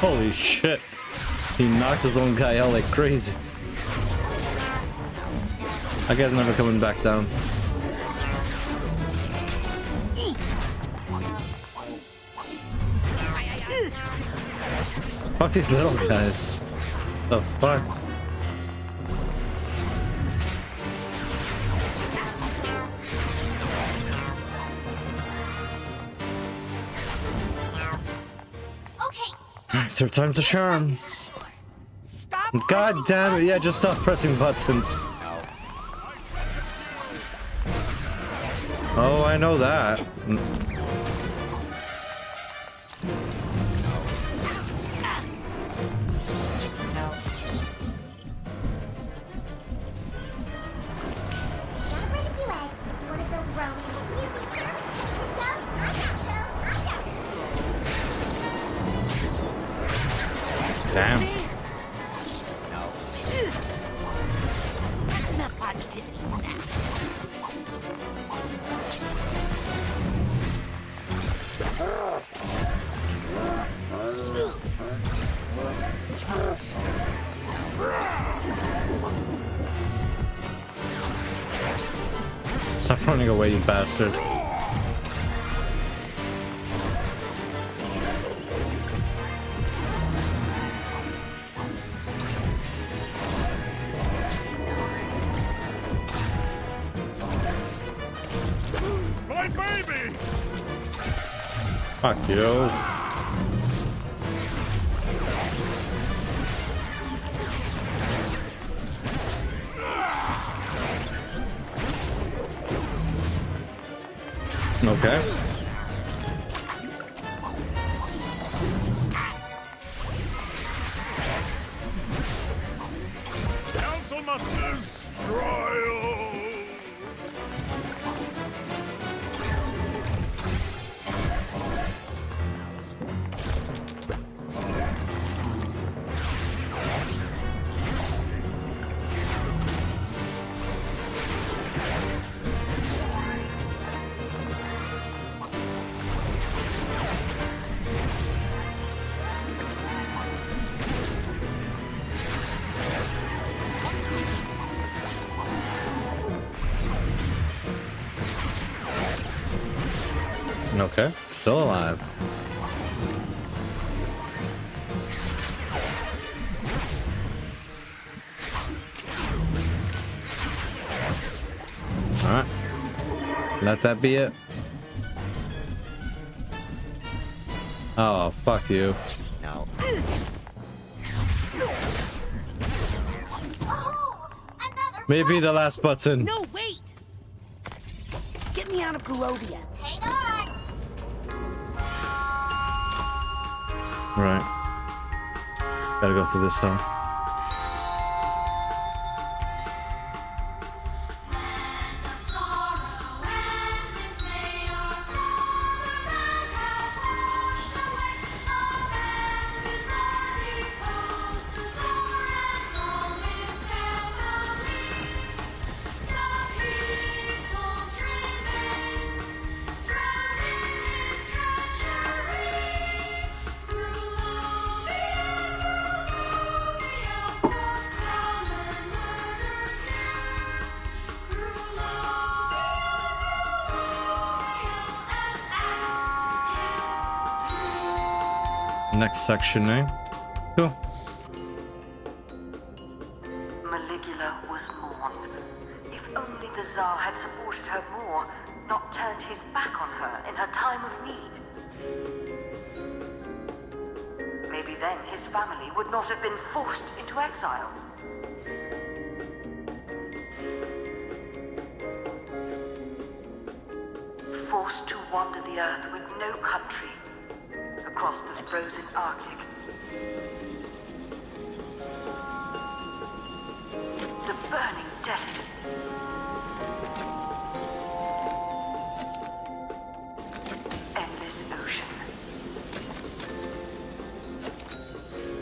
Holy shit. He knocked his own guy out like crazy. That guy's never coming back down. Fuck these little guys. The fuck? It's their time to charm. God damn it, yeah, just stop pressing buttons. Oh, I know that. Damn. That's enough positivity for now. Stop running away, you bastard. My baby! Fuck you. Okay. Council must destroy. Okay, still alive. Alright. Let that be it. Oh, fuck you. No. Maybe the last button. No, wait! Get me out of Barovia. Hang on! Right. Gotta go through this hole. Next section, eh? Cool. Maligula was mourned. If only the Tsar had supported her more, not turned his back on her in her time of need. Maybe then his family would not have been forced into exile. Forced to wander the earth with no country, across the frozen Arctic. The burning desert. Endless ocean.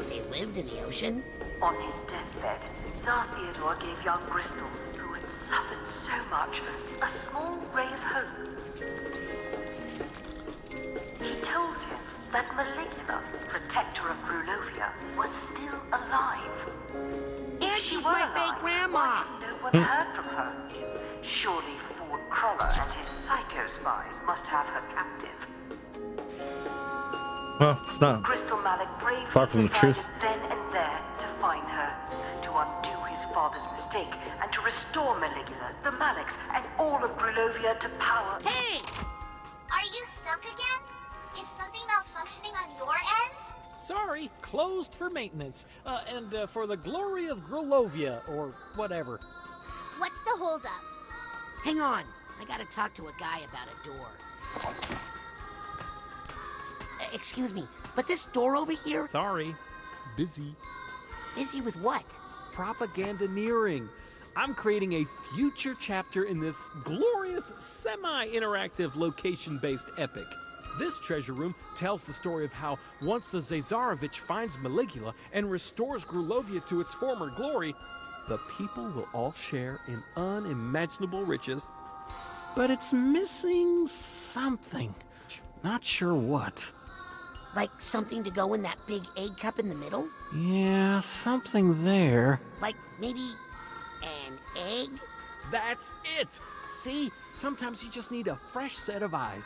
They lived in the ocean? On his deathbed, Tsar Theodore gave young Bristol, who had suffered so much, a small ray of hope. He told him that Maligula, protector of Brulova, her. Surely Ford Cruller and his psycho spies must have her captive. Well, it's not Crystal Malik bravely far from the decided truth. then and there to find her, to undo his father's mistake, and to restore Maligula, the Maliks, and all of Grulovia to power. Hey! Are you stuck again? Is something malfunctioning on your end? Sorry, closed for maintenance. And for the glory of Grulovia, or whatever. What's the holdup? Hang on. I gotta talk to a guy about a door. Excuse me, but this door over here? Sorry, busy. Busy with what? Propagandaneering. I'm creating a future chapter in this glorious semi-interactive location-based epic. This treasure room tells the story of how once the Zazarovich finds Maligula and restores Grulovia to its former glory, the people will all share in unimaginable riches. But it's missing something. Not sure what. Like something to go in that big egg cup in the middle? Yeah, something there. Like maybe an egg? That's it! See, sometimes you just need a fresh set of eyes.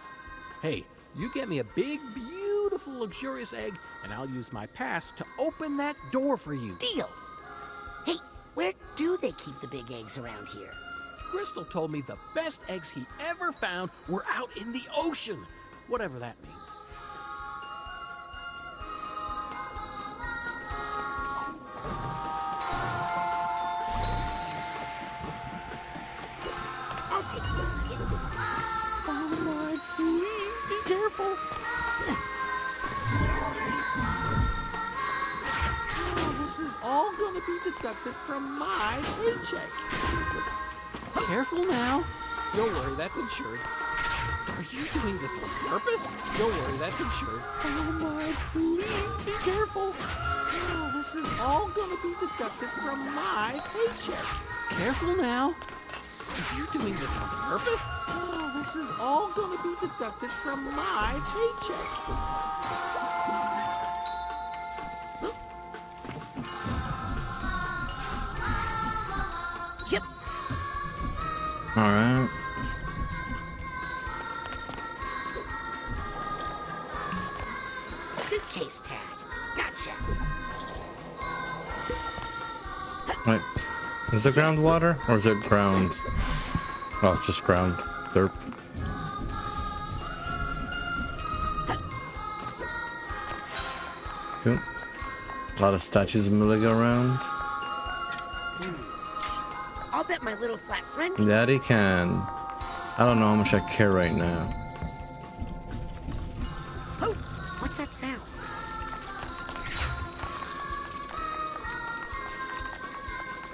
Hey, you get me a big, beautiful, luxurious egg, and I'll use my pass to open that door for you. Deal! Hey, where do they keep the big eggs around here? Crystal told me the best eggs he ever found were out in the ocean, whatever that means. I'll take this nugget. Oh my, please be careful. Oh, this is all gonna be deducted from my paycheck. Careful now. Don't worry, that's insured. Are you doing this on purpose? Don't worry, that's insured. Oh my, please be careful. Oh, this is all gonna be deducted from my paycheck. Careful now. Are you doing this on purpose? Oh, this is all gonna be deducted from my paycheck. Yep. Alright. Suitcase tag. Gotcha. Wait, is it groundwater or is it ground? Oh, it's just ground. Derp. Cool. A lot of statues of Maligula around. I'll bet my little flat friend. That he can. I don't know how much I care right now. Oh, what's that sound?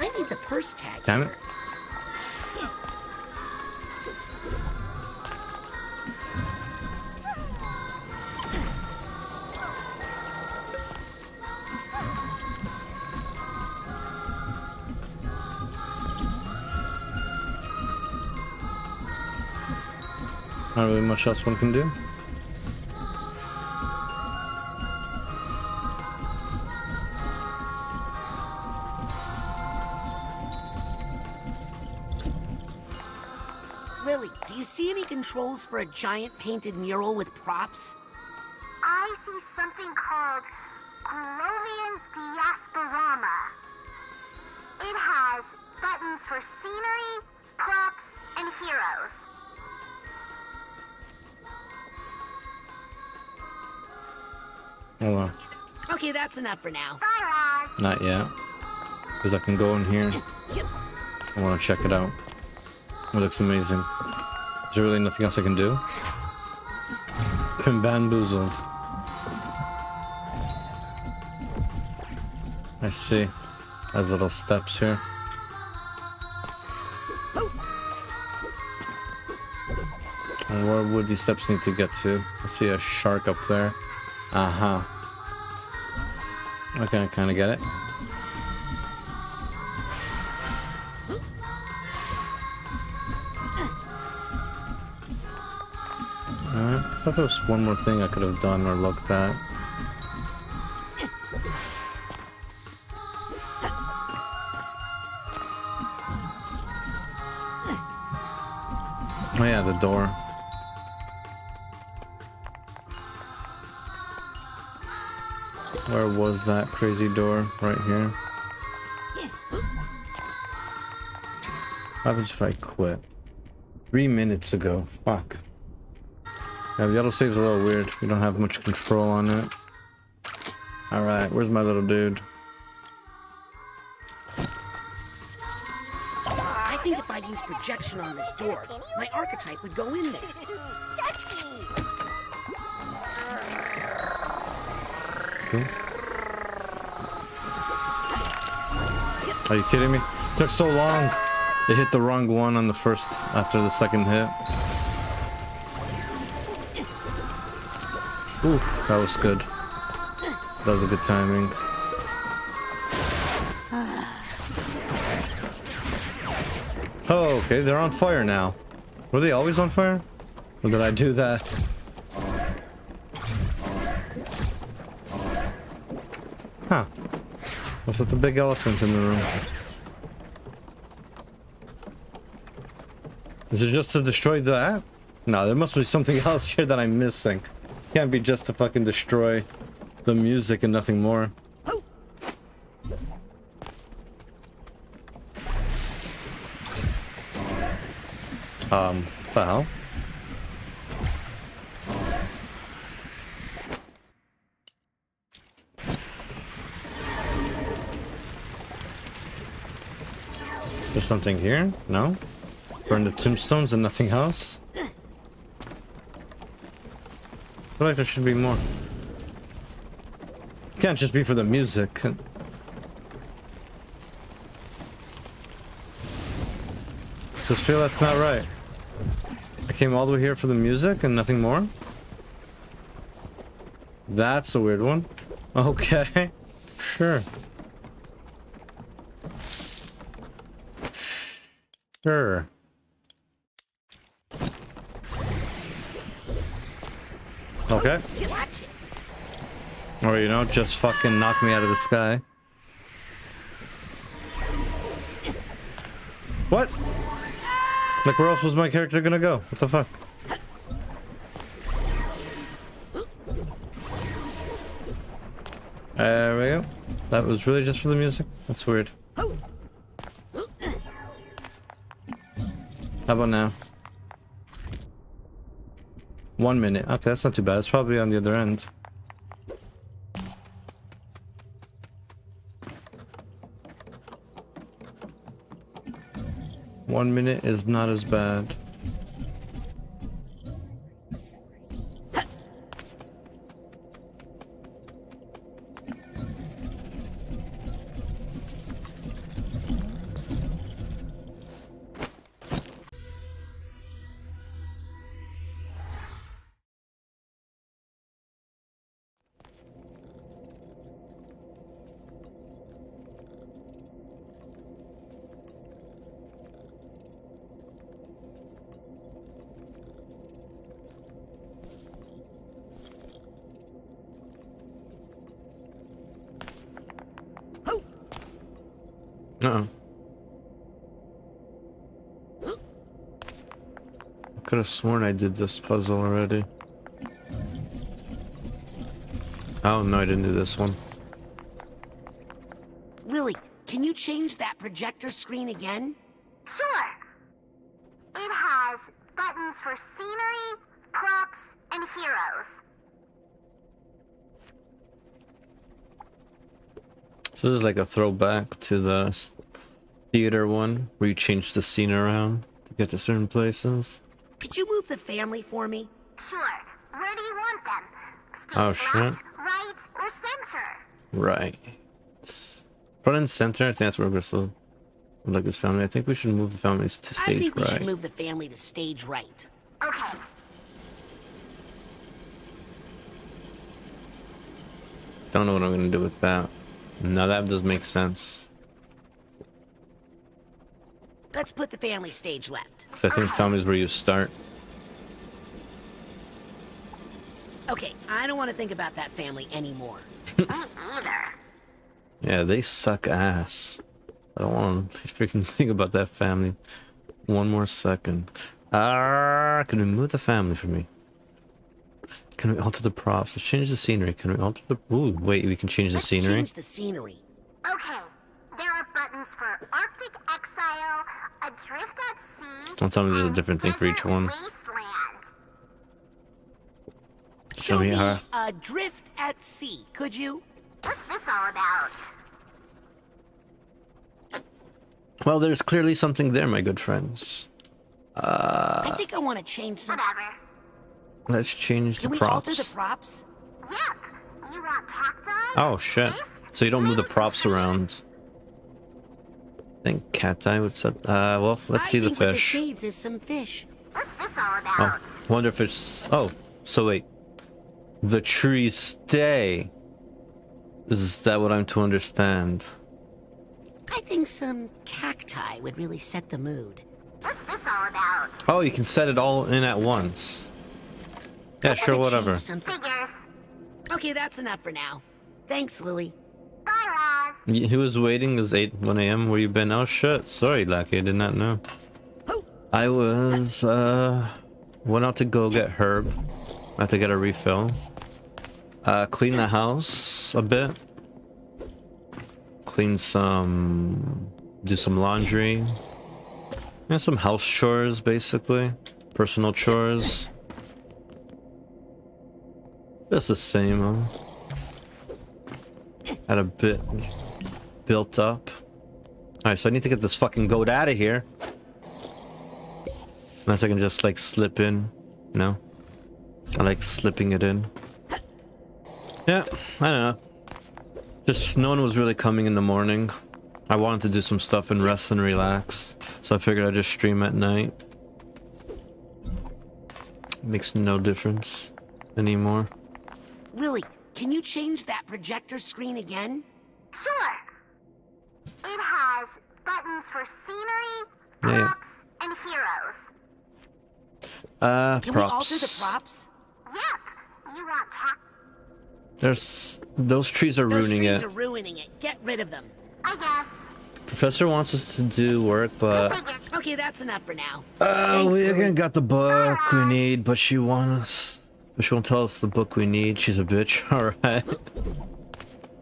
I need the purse tag. Damn it. here. Not really much else one can do. Lily, do you see any controls for a giant painted mural with props? I see something called Grulovian Diasporama. It has buttons for scenery, props, and heroes. Oh well. Okay, that's enough for now. Bye, Raz. Not yet. Because I can go in here. Yep. I want to check it out. It looks amazing. Is there really nothing else I can do? Been bamboozled. I see. There's little steps here. And where would these steps need to get to? I see a shark up there. Uh-huh. Okay, I kind of get it. Alright, I thought there was one more thing I could have done or looked at. Oh yeah, the door. Where was that crazy door? Right here. What happens if I quit? 3 minutes ago. Fuck. Yeah, the autosave's a little weird. We don't have much control on it. Alright, where's my little dude? I think if I use projection on this door, my archetype would go in there. Cool. Are you kidding me? It took so long. It hit the wrong one on the first after the second hit. Ooh, that was good. That was a good timing. Oh, okay, they're on fire now. Were they always on fire? Or did I do that? Huh. What's with the big elephant in the room? Is it just to destroy that? No, there must be something else here that I'm missing. Can't be just to fucking destroy the music and nothing more. The hell? There's something here? No? Burn the tombstones and nothing else? I feel like there should be more. It can't just be for the music. Just feel that's not right. I came all the way here for the music and nothing more? That's a weird one. Okay. Sure. Sure. Okay. Or, you know, just fucking knock me out of the sky. What? Like, where else was my character gonna go? What the fuck? There we go. That was really just for the music? That's weird. How about now? 1 minute. Okay, that's not too bad. It's probably on the other end. One minute is not as bad. Uh-oh. I could have sworn I did this puzzle already. Oh, no, I didn't do this one. Lily, can you change that projector screen again? Sure. It has buttons for scenery, props, and heroes. So this is like a throwback to the theater one, where you change the scene around to get to certain places. Could you move the family for me? Sure. Where do you want them? Stage Oh, left, shit. right, or center? Right. Front and center, I think that's where Gristle would like his family. I think we should move the families to I stage think we should right. move the family to stage right. Okay. Don't know what I'm gonna do with that. Now that does make sense. Let's put the family stage left. Because I think family's where you start. Okay, I don't want to think about that family anymore. Me either. Yeah, they suck ass. I don't want to freaking think about that family one more second. Can we move the family for me? Can we alter the props? Let's change the scenery. Can we alter the... Ooh, wait, we can change the Let's scenery? change the scenery. Okay, there are buttons for Arctic Exile, Adrift at Sea, Don't tell me there's a and different thing for each Desert one. Wasteland. Show me how. Adrift at Sea, could you? What's this all about? Well, there's clearly something there, my good friends. I think I want to change some... Whatever. Let's change the Can we props. alter the props? Yep. You want cacti? Oh, shit. Fish? So you don't move the Maybe some props trees? around. I think cat eye would set... well, let's see the I think what fish. this needs is some fish. What's this all Oh, about? wonder if it's... Oh, so wait. The trees stay. Is that what I'm to understand? I think some cacti would really set the mood. What's this all about? Oh, you can set it all in at once. Yeah, I sure, wanna whatever. change something. Figures. Okay, that's enough for now. Thanks, Lily. Bye, Roz. He was waiting. It's 1 a.m. Where you been? Oh, shit. Sorry, Lucky. I did not know. Oh, I was, went out to go get Herb. I had to get a refill. Clean the house a bit. Clean some... Do some laundry. Yeah, some house chores, basically. Personal chores. Just the same, huh? Had a bit built up. Alright, so I need to get this fucking goat out of here. Unless I can just, like, slip in. No? I like slipping it in. Yeah, I don't know. Just no one was really coming in the morning. I wanted to do some stuff and rest and relax. So I figured I'd just stream at night. Makes no difference anymore. Lily, can you change that projector screen again? Sure. It has buttons for scenery, Yeah. props, and heroes. Can we alter the Props. props? Yep. You want cacti? There's... Those trees are Those ruining trees it. are ruining it. Get rid of them. I guess. Professor wants us to do work, but... Figures. Okay, that's enough for now. Oh, Thanks, we Lily. again got the book we need, but she wants us... But she won't tell us the book we need. She's a bitch. Alright.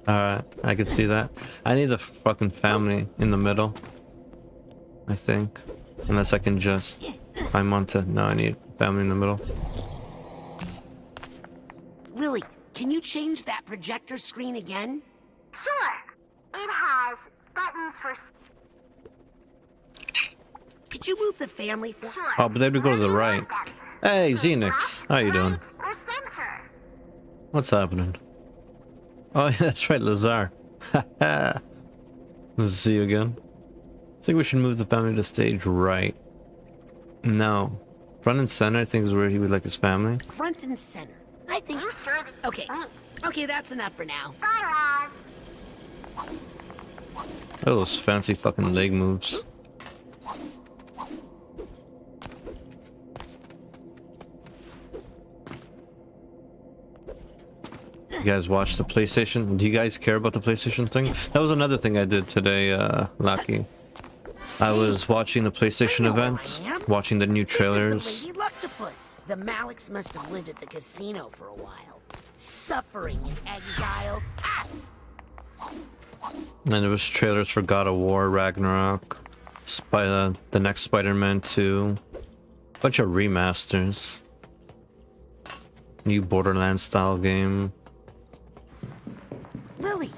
Alright, I can see that. I need the fucking family in the middle. I think. Unless I can just climb onto... No, I need family in the middle. Lily, can you change that projector screen again? Sure. It has buttons for... Could you move the family for... Sure. Oh, but they have to go to the Where do you right. want them? Hey, Left, Xenix. How you doing? right, or center? What's happening? Oh, yeah, that's right, Lazar. Let's see you again. I think we should move the family to stage right. No. Front and center, I think, is where he would like his family. Front and center. I think... You sure that... Okay. Okay, that's enough for now. Bye, Roz. Oh, those fancy fucking leg moves. You guys watch the PlayStation? Do you guys care about the PlayStation thing? That was another thing I did today, Lucky. I was watching the PlayStation I know who event, I am. watching the new This trailers. is the Lady Luctopus. The Maliks must have lived at the casino for a while. Suffering in exile. Ah! And there was trailers for God of War, Ragnarok, the next Spider-Man 2, bunch of remasters, new Borderlands style game. Lily,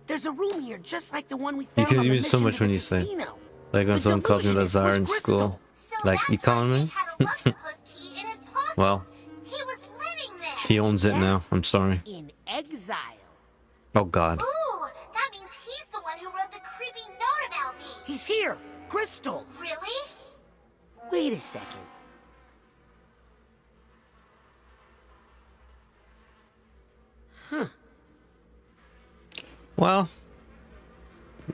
there's a room here just like the one we found can on the use so mission much to when the you say, casino. like when The someone calls me delusionist Lazar was in Crystal. school. So Like, you that's why calling he me? had a Luctopus key in his pocket. Well, He was living there. he owns it now. I'm sorry. In exile. Oh God. Ooh, that means he's the one who wrote the creepy note about me. He's here. Crystal. Really? Wait a second. Well,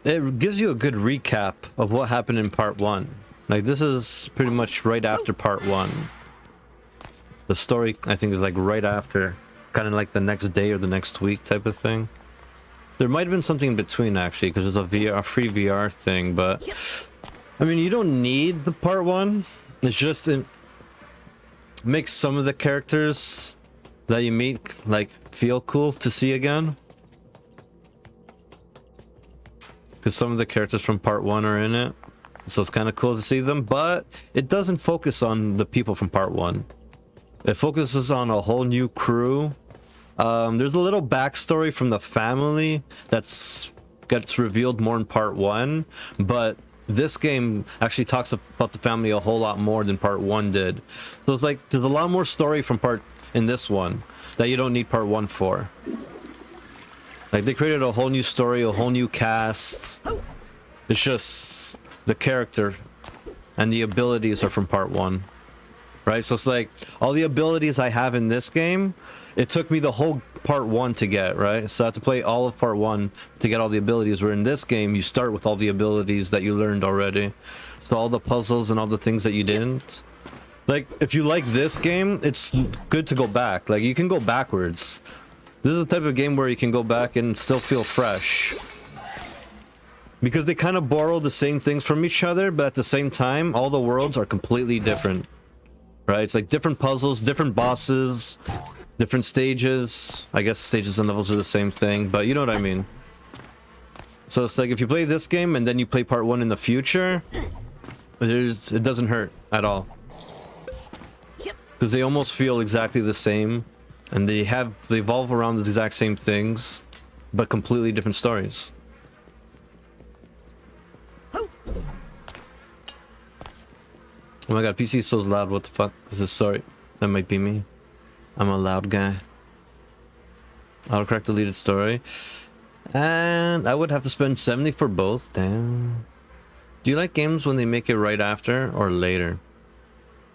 it gives you a good recap of what happened in part 1. Like, this is pretty much right after part 1. The story, I think, is like right after, kind of like the next day or the next week type of thing. There might have been something in between, actually, because there's a free VR thing, but I mean, you don't need the part 1, It's just it makes some of the characters that you meet like feel cool to see again. Because some of the characters from part 1 are in it. So it's kind of cool to see them, but it doesn't focus on the people from part 1. It focuses on a whole new crew. There's a little backstory from the family gets revealed more in part 1, but this game actually talks about the family a whole lot more than part 1 did. So it's like there's a lot more story from in this one that you don't need part 1 for. Like they created a whole new story, a whole new cast. It's just the character and the abilities are from part 1. Right? So it's like all the abilities I have in this game, it took me the whole part 1 to get, right? So I have to play all of part 1 to get all the abilities, where in this game you start with all the abilities that you learned already. So all the puzzles and all the things that you didn't. Like if you like this game, it's good to go back. Like you can go backwards. This is the type of game where you can go back and still feel fresh. Because they kind of borrow the same things from each other, but at the same time, all the worlds are completely different. Right? It's like different puzzles, different bosses, different stages. I guess stages and levels are the same thing, but you know what I mean. So it's like if you play this game and then you play part 1 in the future, it doesn't hurt at all. Because they almost feel exactly the same. And they evolve around the exact same things, but completely different stories. Oh my god, PC is so loud. What the fuck is this? Sorry, that might be me. I'm a loud guy. Autocorrect deleted story. And I would have to spend 70 for both. Damn. Do you like games when they make it right after or later?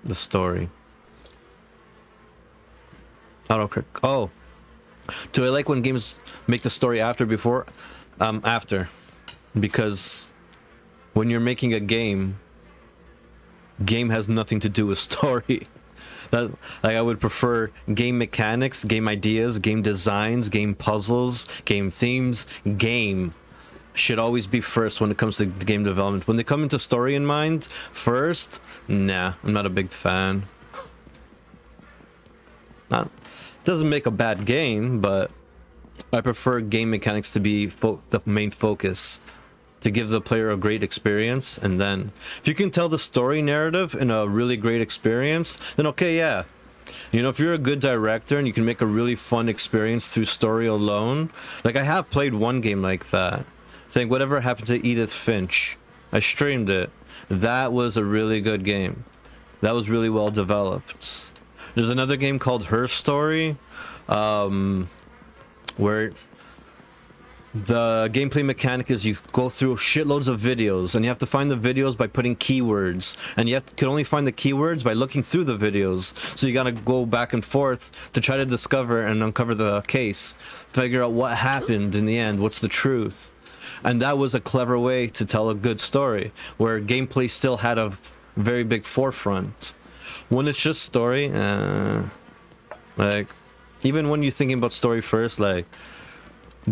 The story. Autocorrect. Oh. Do I like when games make the story after before? After. Because when you're making a game has nothing to do with story. Like I would prefer game mechanics, game ideas, game designs, game puzzles, game themes. Game should always be first when it comes to game development. When they come into story in mind first, nah, I'm not a big fan. Doesn't make a bad game, but I prefer game mechanics to be the main focus, to give the player a great experience. And then if you can tell the story narrative in a really great experience, then okay, yeah, you know, if you're a good director and you can make a really fun experience through story alone. Like I have played one game like that. I think Whatever Happened to Edith Finch, I streamed it. That was a really good game. That was really well developed. There's another game called Her Story, where the gameplay mechanic is you go through shitloads of videos and you have to find the videos by putting keywords, and you can only find the keywords by looking through the videos. So you gotta go back and forth to try to discover and uncover the case, figure out what happened in the end, what's the truth. And that was a clever way to tell a good story, where gameplay still had a very big forefront. When it's just story, like, even when you're thinking about story first, like,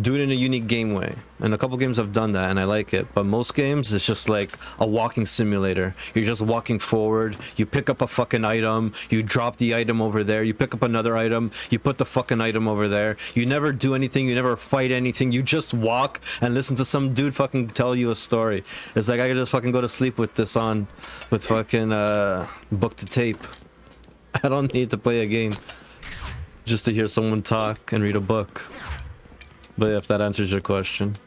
do it in a unique game way. And a couple games I've done that and I like it, but most games it's just like a walking simulator. You're just walking forward, you pick up a fucking item, you drop the item over there, you pick up another item, you put the fucking item over there. You never do anything, you never fight anything, you just walk and listen to some dude fucking tell you a story. It's like I could just fucking go to sleep with this on, with fucking book to tape. I don't need to play a game just to hear someone talk and read a book. But if that answers your question.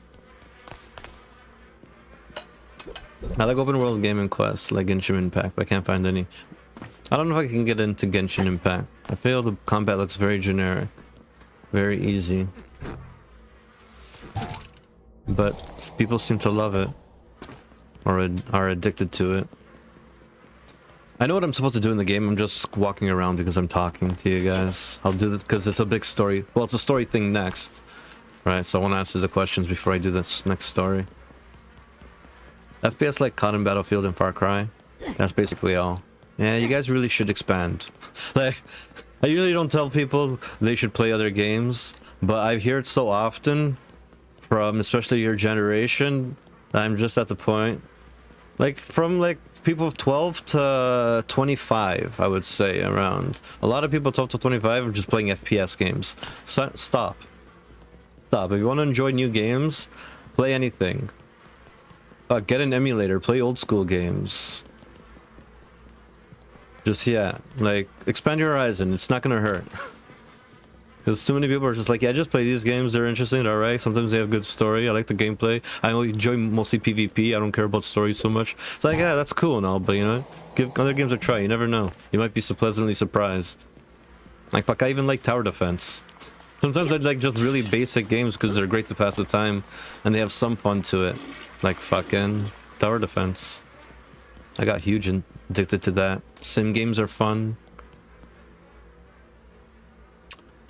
I like open world gaming quests like Genshin Impact, but I can't find any. I don't know if I can get into Genshin Impact. I feel the combat looks very generic. Very easy. But people seem to love it. Or are addicted to it. I know what I'm supposed to do in the game. I'm just walking around because I'm talking to you guys. I'll do this because it's a big story. Well, it's a story thing next. Right, so I want to answer the questions before I do this next story. FPS like COD and Battlefield and Far Cry. That's basically all. Yeah, you guys really should expand. Like, I usually don't tell people they should play other games, but I hear it so often from especially your generation that I'm just at the point Like from like people of 12 to 25, I would say around. A lot of people 12 to 25 are just playing FPS games. So, stop. If you want to enjoy new games, play anything. Get an emulator, play old school games. Just, yeah, like, expand your horizon. It's not gonna hurt. Because too many people are just like, yeah, just play these games. They're interesting, they're alright. Sometimes they have good story. I like the gameplay. I enjoy mostly PvP. I don't care about story so much. It's like, yeah, that's cool and all, but you know, give other games a try. You never know. You might be so pleasantly surprised. Like, fuck, I even like tower defense. Sometimes I like just really basic games because they're great to pass the time and they have some fun to it. Like fucking tower defense. I got huge and addicted to that. Sim games are fun.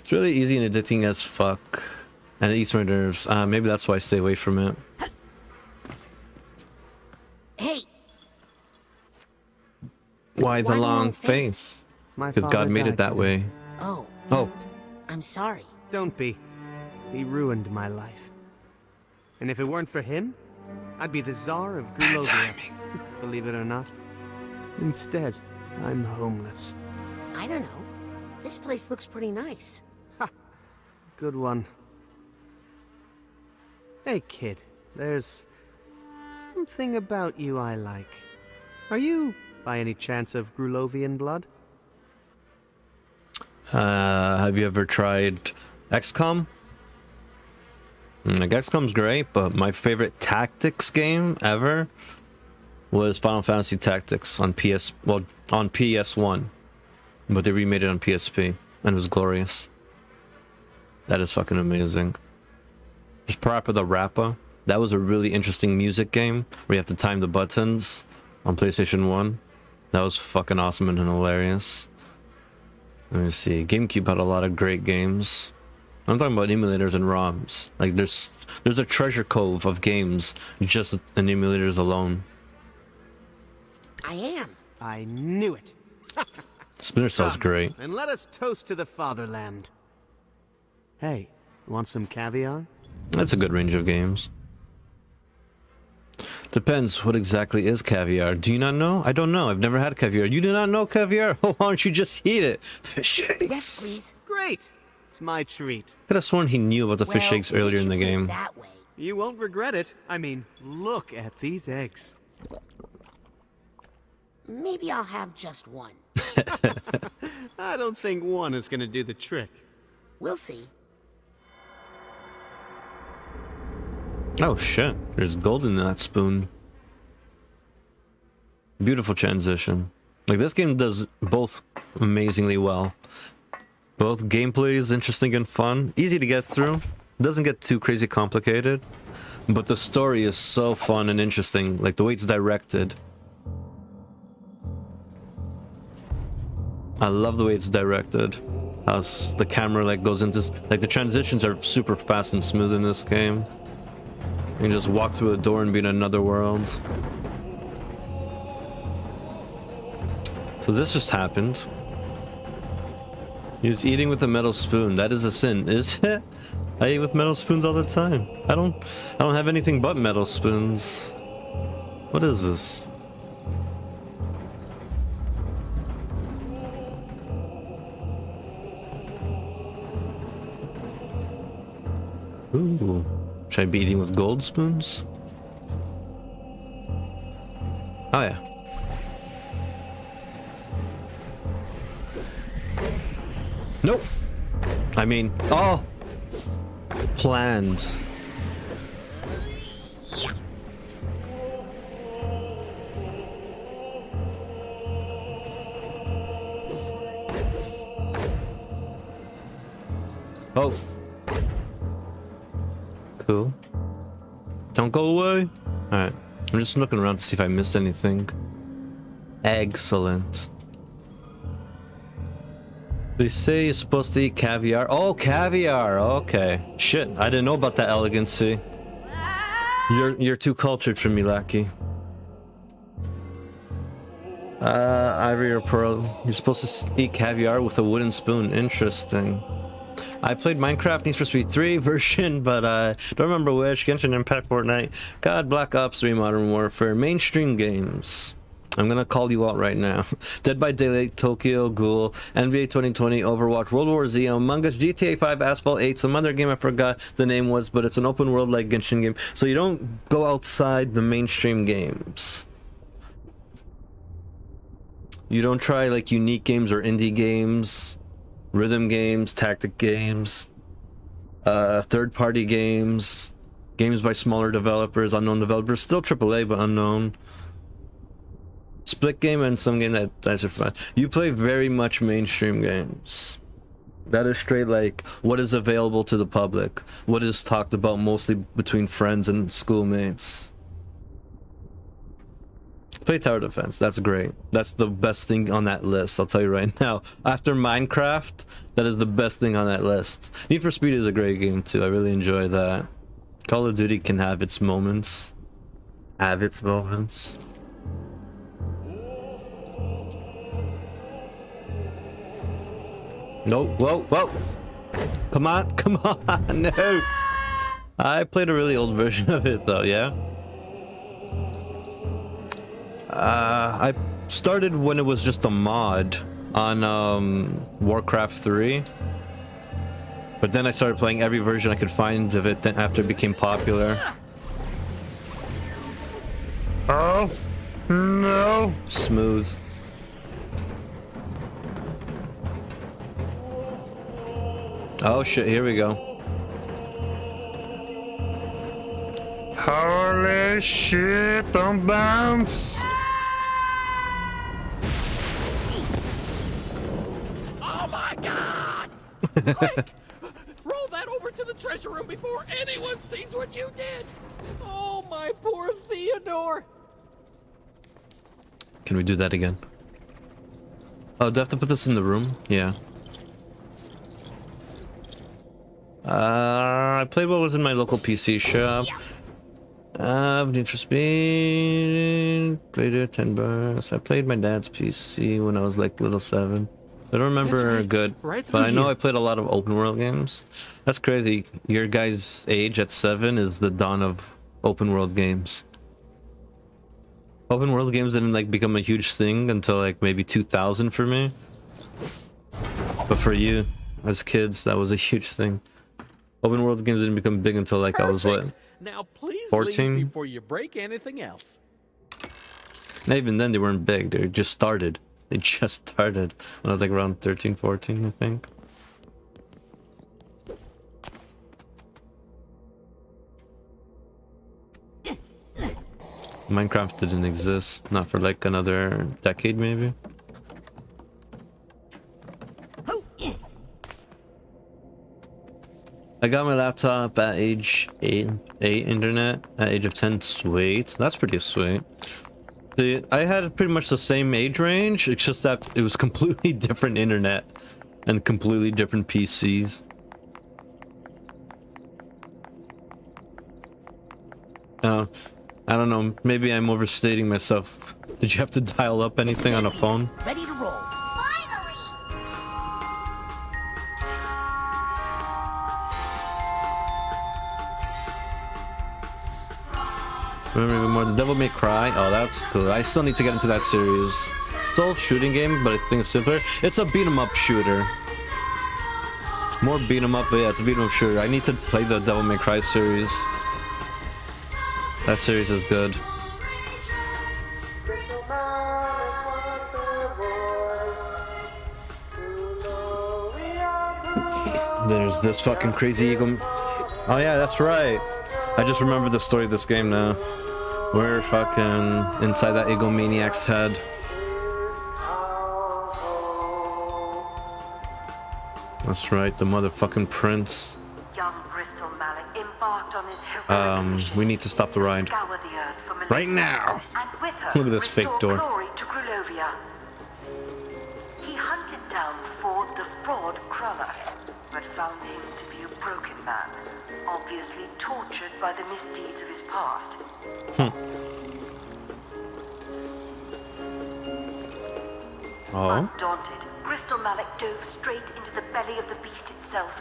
It's really easy and addicting as fuck. And it eats my nerves. Maybe that's why I stay away from it. Hey, Why the long face? Because God made it that way. oh, Oh, I'm sorry. Don't be. He ruined my life. And if it weren't for him, I'd be the Tsar of Grulovia. Believe it or not. Instead, I'm homeless. I don't know. This place looks pretty nice. Good one. Hey, kid. There's something about you I like. Are you, by any chance, of Grulovian blood? have you ever tried XCOM? Like XCOM's great, but my favorite tactics game ever was Final Fantasy Tactics on on PS1, but they remade it on PSP and it was glorious. That is fucking amazing. Just Parappa the Rappa. That was a really interesting music game where you have to time the buttons on PlayStation 1. That was fucking awesome and hilarious. Let me see. GameCube had a lot of great games. I'm talking about emulators and ROMs. Like there's a treasure cove of games just in emulators alone. I am. I knew it. Splinter Cell's great. And let us toast to the fatherland. Hey, want some caviar? That's a good range of games. Depends what exactly is caviar. Do you not know? I don't know. I've never had caviar. You do not know caviar? Why don't you just eat it? Fish eggs. Yes, please. Great. It's my treat. Could have sworn he knew about the fish eggs Since earlier in you the put it game. That way. You won't regret it. I mean, look at these eggs. Maybe I'll have just one. I don't think one is gonna do the trick. We'll see. Oh shit, there's gold in that spoon. Beautiful transition. Like this game does both amazingly well. Both gameplay is interesting and fun, easy to get through, doesn't get too crazy complicated, but the story is so fun and interesting, like the way it's directed. I love the way it's directed. How the camera like goes into, like the transitions are super fast and smooth in this game. You can just walk through a door and be in another world. So this just happened. He was eating with a metal spoon. That is a sin, is it? I eat with metal spoons all the time. I don't have anything but metal spoons. What is this? Ooh. Should I be eating with gold spoons? Oh yeah. Nope. I mean, oh! Planned. Oh. Cool. Don't go away. Alright. I'm just looking around to see if I missed anything. Excellent. They say you're supposed to eat caviar. Oh, caviar. Okay. Shit, I didn't know about that elegancy. You're too cultured for me, Lackey. Ivory or pearl. You're supposed to eat caviar with a wooden spoon. Interesting. I played Minecraft Need for Speed 3 version, but don't remember which. Genshin Impact, Fortnite, COD, Black Ops 3, Modern Warfare, mainstream games. I'm gonna call you out right now. Dead by Daylight, Tokyo Ghoul, NBA 2020, Overwatch, World War Z, Among Us, GTA 5, Asphalt 8, some other game I forgot the name was, but it's an open world like Genshin game. So you don't go outside the mainstream games. You don't try like unique games or indie games, rhythm games, tactic games, third-party games, games by smaller developers, unknown developers, still AAA but unknown. Split game and some game that are fun. You play very much mainstream games. That is straight like what is available to the public, what is talked about mostly between friends and schoolmates. Play Tower Defense, that's great. That's the best thing on that list, I'll tell you right now. After Minecraft, that is the best thing on that list. Need for Speed is a great game too, I really enjoy that. Call of Duty can have its moments. No, whoa. Come on, no. I played a really old version of it though, yeah? I started when it was just a mod on Warcraft 3. But then I started playing every version I could find of it then after it became popular. Oh, no. Smooth. Oh shit, here we go. Holy shit, don't bounce! Oh my god! Quick! Roll that over to the treasure room before anyone sees what you did! Oh, my poor Theodore! Can we do that again? Oh, do I have to put this in the room? Yeah. I played what was in my local PC shop. Need for Speed. Played it 10 bucks. I played my dad's PC when I was like little 7. I don't remember right. good, Right but I know here. I played a lot of open world games. That's crazy. Your guys' age at 7 is the dawn of open world games. Open world games didn't like become a huge thing until like maybe 2000 for me. But for you, as kids, that was a huge thing. Open world games didn't become big until like I was what? Now please 14? leave before you break anything else. And even then they weren't big, they just started. They just started when I was like around 13, 14, I think. Minecraft didn't exist, not for like another decade maybe. I got my laptop at age 8 internet, at age of 10, sweet. That's pretty sweet. See, I had pretty much the same age range, it's just that it was completely different internet and completely different PCs. I don't know, maybe I'm overstating myself. Did you have to dial up anything on a phone? Ready to roll. Finally! Remember even more, The Devil May Cry? Oh, that's cool. I still need to get into that series. It's all shooting game, but I think it's simpler. It's a beat 'em up shooter. More beat 'em up, but yeah, it's a beat 'em up shooter. I need to play the Devil May Cry series. That series is good. There's this fucking crazy eagle. Oh yeah, that's right. I just remember the story of this game now. We're fucking inside that egomaniac's head. That's right, the motherfucking prince. Young Bristol Mallet embarked on his heroic mission We need to stop the ride. scour the earth for Right Melissa, now! and with her Look at this fake restore door. glory to Grulovia. He hunted down Ford the Fraud Cruller, but found him to be a broken man, obviously tortured by the misdeeds of his past. Oh? Undaunted, Crystal Malik dove straight into the belly of the beast itself,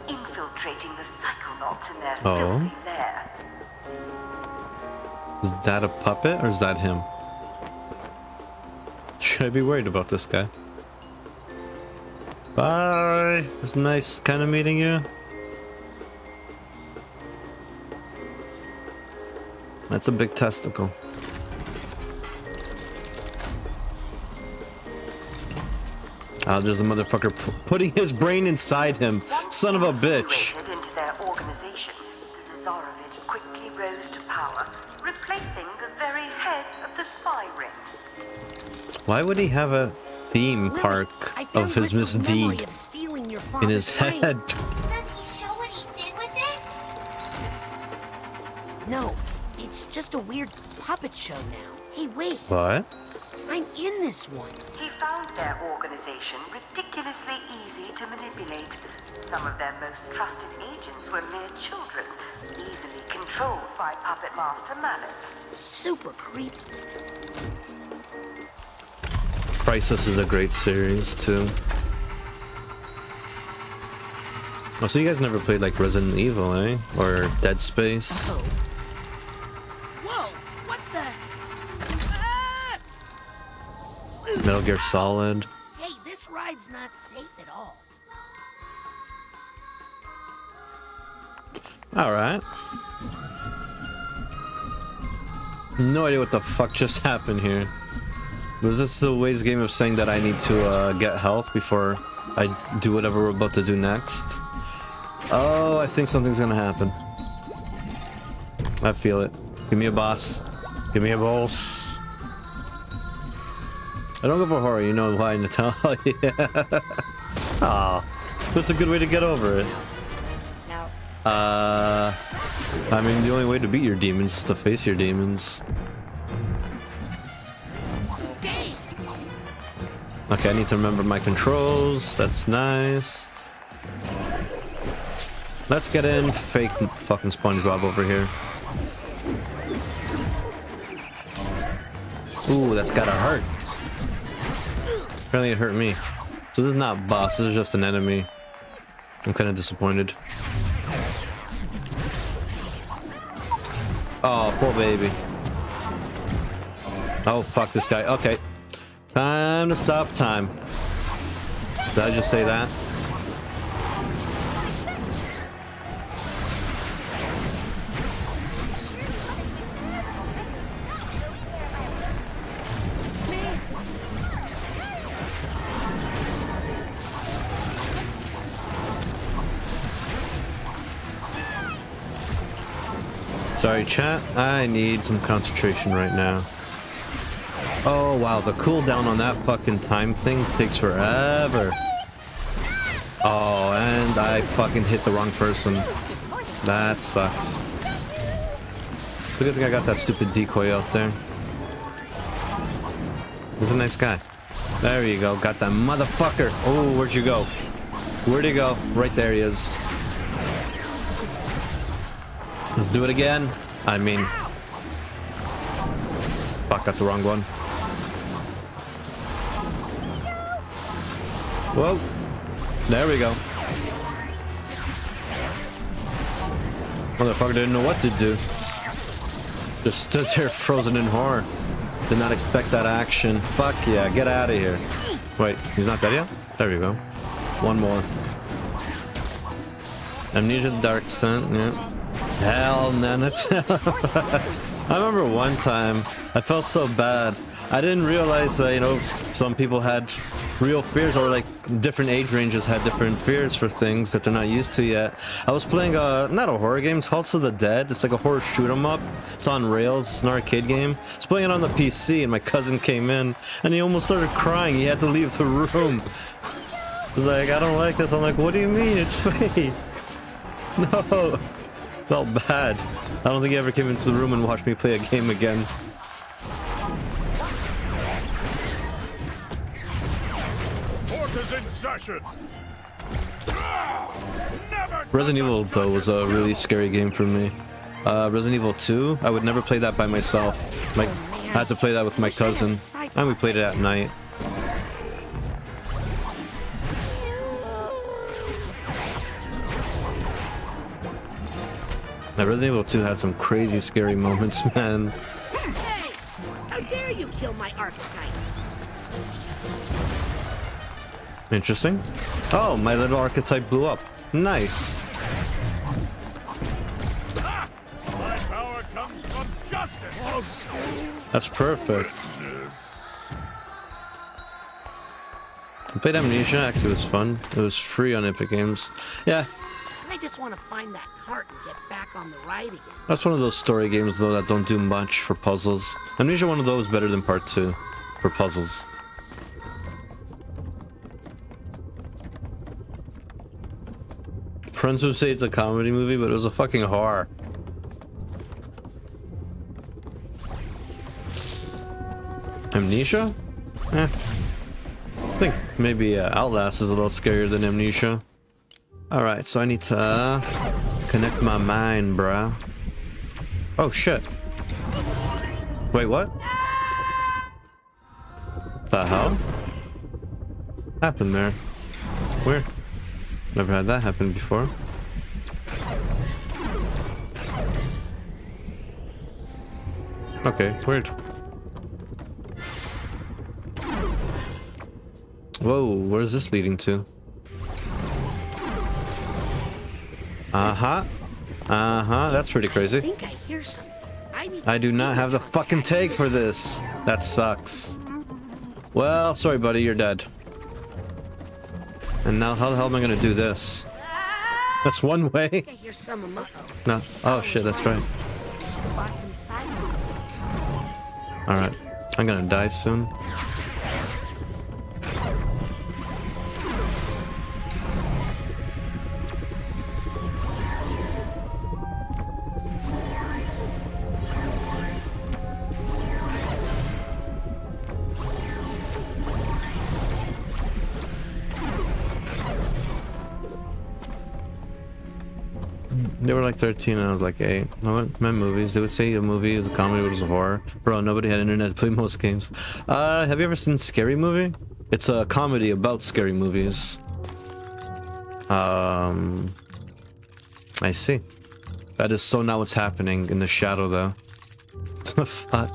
infiltrating the Psychonauts in their filthy lair. Is that a puppet or is that him? Should I be worried about this guy? Bye! It was nice kind of meeting you. That's a big testicle. Ah, there's the motherfucker putting his brain inside him. Son of a bitch. Into their organization, the Zazarovich quickly rose to power, replacing the very head of the spy ring. Why would he have a theme park of his misdeed in his head? Does he show what he did with it? No, it's just a weird puppet show now. Hey, wait. What? I'm in this one. He found their organization ridiculously easy to manipulate. Some of their most trusted agents were mere children, easily controlled by Puppet Master Malik. Super creepy. Crisis is a great series too. Oh, so you guys never played like Resident Evil, eh? Or Dead Space? Oh. Whoa! What the? Ah! Metal Gear Solid? Hey, this ride's not safe at all. Alright. No idea what the fuck just happened here. Was this the Waze game of saying that I need to get health before I do whatever we're about to do next? Oh, I think something's gonna happen. I feel it. Give me a boss. Give me a boss. I don't go for horror, you know why, Natal? Yeah. Aw, that's a good way to get over it. I mean, the only way to beat your demons is to face your demons. Okay, I need to remember my controls. That's nice. Let's get in. Fake fucking SpongeBob over here. Ooh, that's gotta hurt. Apparently it hurt me. So this is not boss, this is just an enemy. I'm kind of disappointed. Oh, poor baby. Oh, fuck this guy. Okay. Time to stop time. Did I just say that? Sorry, chat. I need some concentration right now. Oh, wow. The cooldown on that fucking time thing takes forever. Oh, and I fucking hit the wrong person. That sucks. It's a good thing I got that stupid decoy out there. He's a nice guy. There you go. Got that motherfucker. Oh, where'd you go? Where'd he go? Right there he is. Let's do it again. I mean... Fuck, got the wrong one. Whoa. There we go. Motherfucker didn't know what to do. Just stood there frozen in horror. Did not expect that action. Fuck yeah, get out of here. Wait, he's not dead yet? There we go. One more. Amnesia Dark Scent, yeah. Hell, Natal. I remember one time, I felt so bad. I didn't realize that, you know, some people had real fears, or like different age ranges had different fears for things that they're not used to yet. I was playing not a horror game, it's called House of the Dead. It's like a horror shoot 'em up. It's on rails, it's an arcade game. I was playing it on the PC and my cousin came in and he almost started crying. He had to leave the room. He's like, I don't like this. I'm like, what do you mean? It's fake. No. Felt bad. I don't think he ever came into the room and watched me play a game again. Orcas in session. Resident Evil though was a really scary game for me. Resident Evil 2, I would never play that by myself. Like, I had to play that with my cousin, and we played it at night. Resident Evil 2 had some crazy scary moments, man. Hey! How dare you kill my archetype? Interesting. Oh, my little archetype blew up. Nice. My power comes from justice. That's perfect. I played Amnesia, actually it was fun. It was free on Epic Games. Yeah, I just want to find that cart and get back on the ride again. that's one of those story games though that don't do much for puzzles. Amnesia one of those better than part 2 for puzzles. Friends would say it's a comedy movie, but it was a fucking horror. Amnesia? I think maybe Outlast is a little scarier than Amnesia. Alright, so I need to connect my mind, bruh. Oh shit. Wait, what? The hell? Happened there? Weird. Never had that happen before. Okay, weird. Whoa, where's this leading to? That's pretty I crazy. think I hear something. I do not have the fucking take for this. That sucks. Well, sorry buddy, you're dead. And now how the hell am I gonna do this? That's one way? I hear some of my... No. Oh shit, that's right. You should have bought some Psychonauts. Alright. I'm gonna die soon. They were like 13 and I was like 8. No, what? Men movies. They would say a movie is a comedy, but it was a horror. Bro, nobody had internet to play most games. Have you ever seen Scary Movie? It's a comedy about scary movies. I see. That is so not what's happening in the shadow, though. What the fuck?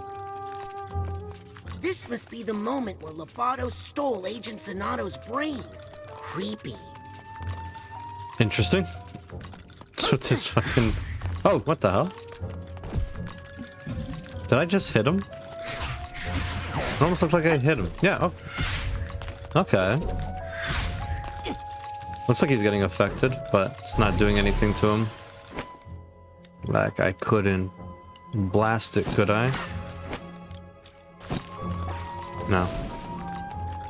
This must be the moment where Lobato stole Agent Zanato's brain. Creepy. Interesting. What's this fucking... Oh, what the hell? Did I just hit him? It almost looked like I hit him. Yeah, oh. Okay. Looks like he's getting affected, but it's not doing anything to him. Like, I couldn't blast it, could I? No.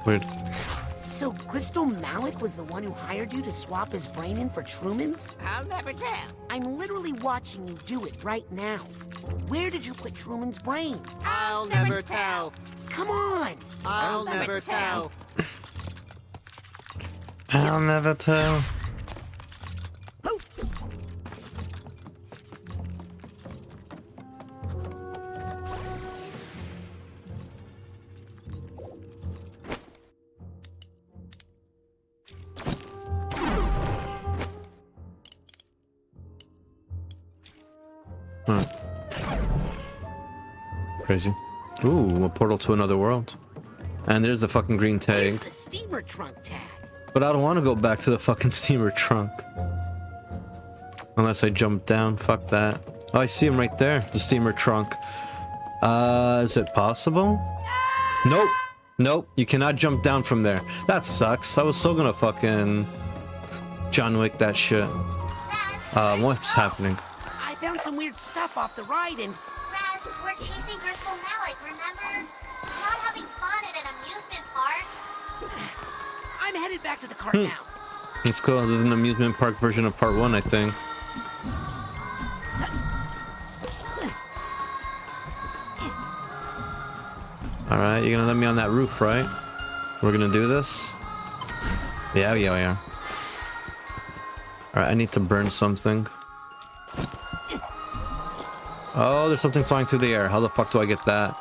Weird. So Crystal Malik was the one who hired you to swap his brain in for Truman's? I'll never tell. I'm literally watching you do it right now. Where did you put Truman's brain? I'll never tell. Come on! I'll never tell. I'll never tell. Crazy. Ooh, a portal to another world. And there's the fucking green tag. There's the steamer trunk tag. But I don't want to go back to the fucking steamer trunk. Unless I jump down. Fuck that. Oh, I see him right there. The steamer trunk. Is it possible? Nope. Nope. You cannot jump down from there. That sucks. I was so gonna fucking John Wick that shit. What's happening? I found some weird stuff off the ride and... Raz, we're chasing Crystal Malik, remember? We're not having fun at an amusement park. I'm headed back to the cart now. It's cool. There's an amusement park version of part 1, I think. Alright, you're gonna let me on that roof, right? We're gonna do this? Yeah, we are. Alright, I need to burn something. Oh, there's something flying through the air. How the fuck do I get that?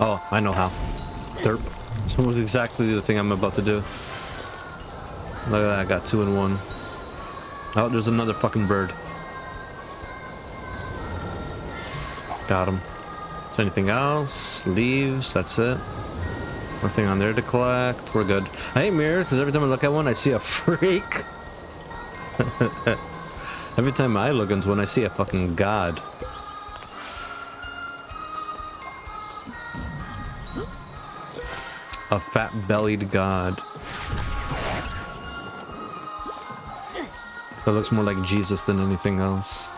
Oh, I know how. Derp. This was exactly the thing I'm about to do. Look at that, I got 2 in 1. Oh, there's another fucking bird. Got him. Is there anything else? Leaves, that's it. Nothing on there to collect. We're good. I hate mirrors because every time I look at one, I see a freak. Every time I look into one, I see a fucking god. A fat-bellied god. That looks more like Jesus than anything else.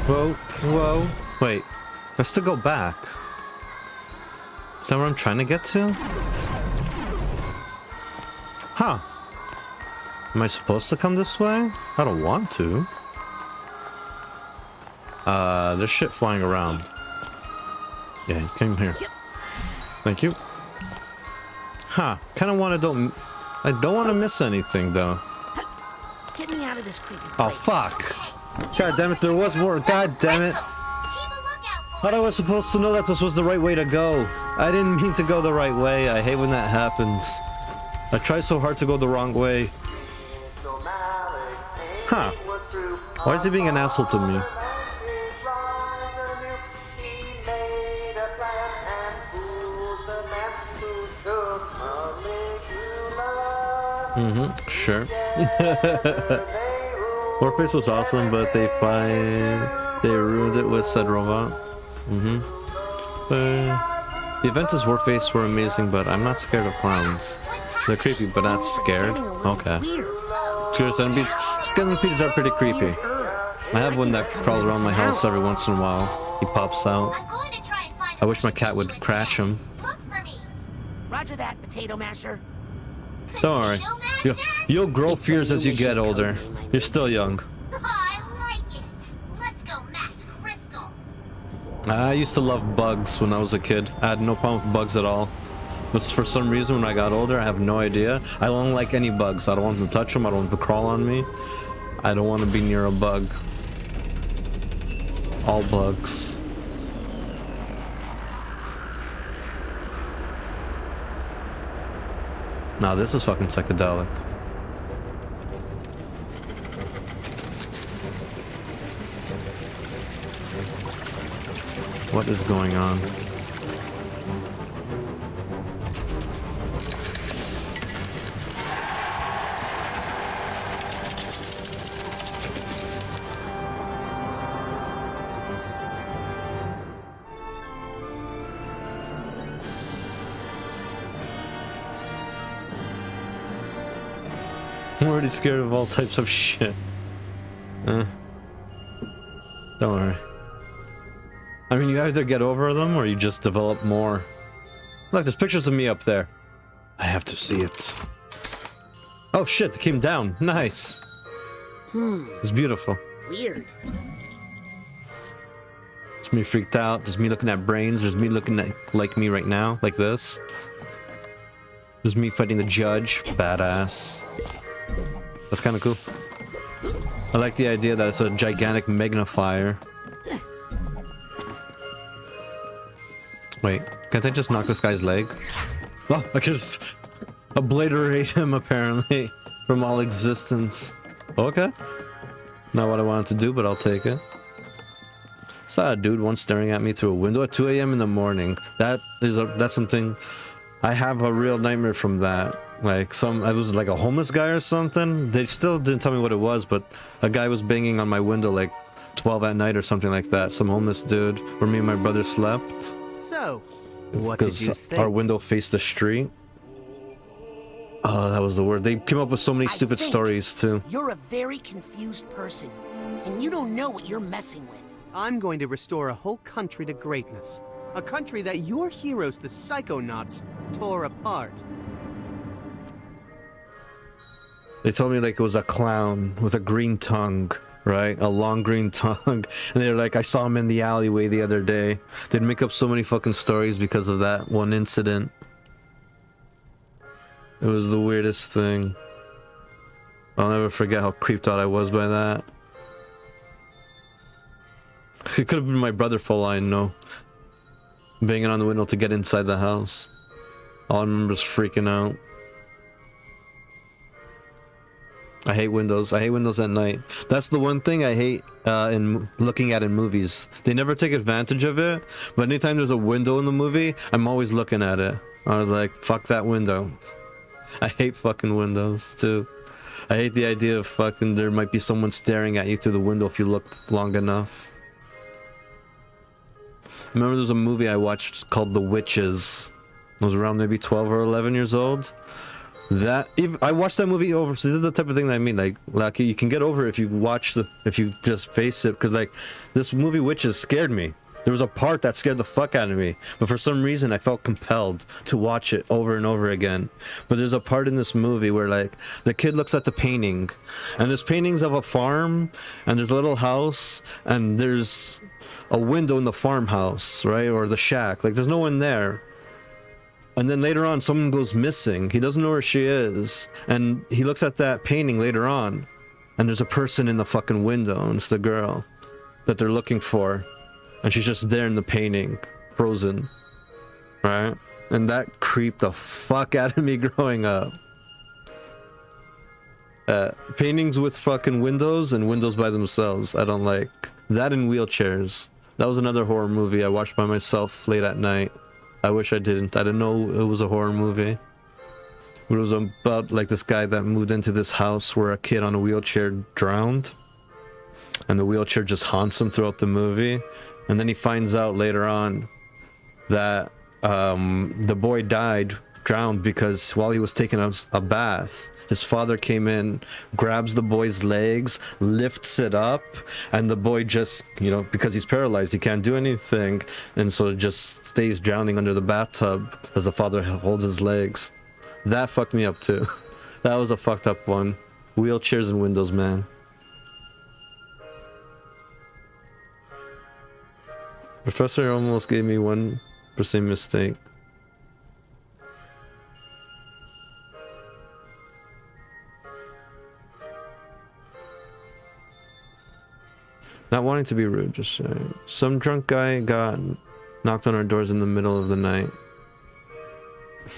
Whoa, whoa. Wait, let's still go back. Is that where I'm trying to get to? Huh. Am I supposed to come this way? I don't want to. There's shit flying around. Yeah, you came here. Thank you. Huh. Kinda wanna I don't wanna miss anything though. Get me out of this creepy Oh place. fuck. God damn it, there was more. God damn it. Keep a lookout for How was I supposed to know that this was the right way to go? I didn't mean to go the right way. I hate when that happens. I try so hard to go the wrong way. Huh. Why is he being an asshole to me? Mm-hmm, sure. Warface was awesome, but they ruined it with said robot. Mm-hmm. The events as Warface were amazing, but I'm not scared of clowns. They're creepy, but not scared. Okay. Scared centipedes? Centipedes are pretty creepy. I have one that crawls around my house every once in a while. He pops out. I'm going to try and find I wish my cat would crash him. Look for me. Roger that, potato masher. Don't worry. You'll grow fears as you get older. You're still young. I like it. Let's go mash Crystal. I used to love bugs when I was a kid. I had no problem with bugs at all. But for some reason, when I got older, I have no idea. I don't like any bugs. I don't want them to touch them. I don't want them to crawl on me. I don't want to be near a bug. All bugs. Nah, this is fucking psychedelic. What is going on? I'm already scared of all types of shit. Don't worry. I mean, you either get over them or you just develop more. Look, there's pictures of me up there. I have to see it. Oh shit, they came down. Nice. It's beautiful. Weird. It's me freaked out. There's me looking at brains. There's me looking at like me right now, like this. There's me fighting the judge. Badass. That's kind of cool. I like the idea that it's a gigantic magnifier. Wait, can't I just knock this guy's leg? Oh, I can just obliterate him apparently from all existence. Okay. Not what I wanted to do, but I'll take it. Saw a dude once staring at me through a window at 2 a.m. in the morning. That's something. I have a real nightmare from that. Like I was like a homeless guy or something. They still didn't tell me what it was, but a guy was banging on my window like 12 at night or something like that. Some homeless dude where me and my brother slept. So, what did you think? Our window faced the street. Oh, that was the word. They came up with so many stupid stories too. You're a very confused person, and you don't know what you're messing with. I'm going to restore a whole country to greatness. A country that your heroes, the Psychonauts, tore apart. They told me like it was a clown with a green tongue, right? A long green tongue. And they're like, I saw him in the alleyway the other day. They'd make up so many fucking stories because of that one incident. It was the weirdest thing. I'll never forget how creeped out I was by that. It could have been my brother for all I know. Banging on the window to get inside the house. All I remember is freaking out. I hate windows. I hate windows at night. That's the one thing I hate in looking at in movies. They never take advantage of it, but anytime there's a window in the movie, I'm always looking at it. I was like, fuck that window. I hate fucking windows too. I hate the idea of fucking there might be someone staring at you through the window if you look long enough. I remember there was a movie I watched called The Witches. I was around maybe 12 or 11 years old. I watched that movie over. So this is the type of thing that I mean. Like you can get over it if you just face it. Because like this movie Witches scared me. There was a part that scared the fuck out of me, but for some reason I felt compelled to watch it over and over again. But there's a part in this movie where like the kid looks at the painting, and there's paintings of a farm, and there's a little house, and there's a window in the farmhouse, right, or the shack. Like there's no one there. And then later on, someone goes missing. He doesn't know where she is. And he looks at that painting later on. And there's a person in the fucking window. And it's the girl that they're looking for. And she's just there in the painting. Frozen. Right? And that creeped the fuck out of me growing up. Paintings with fucking windows and windows by themselves. I don't like. That and wheelchairs. That was another horror movie I watched by myself late at night. I wish I didn't. I didn't know it was a horror movie. It was about like this guy that moved into this house where a kid on a wheelchair drowned. And the wheelchair just haunts him throughout the movie. And then he finds out later on that the boy drowned because while he was taking a bath, his father came in, grabs the boy's legs, lifts it up, and the boy just, you know, because he's paralyzed, he can't do anything, and so just stays drowning under the bathtub as the father holds his legs. That fucked me up too. That was a fucked up one. Wheelchairs and windows, man. Professor almost gave me 1% mistake. Not wanting to be rude, just saying. Some drunk guy got knocked on our doors in the middle of the night.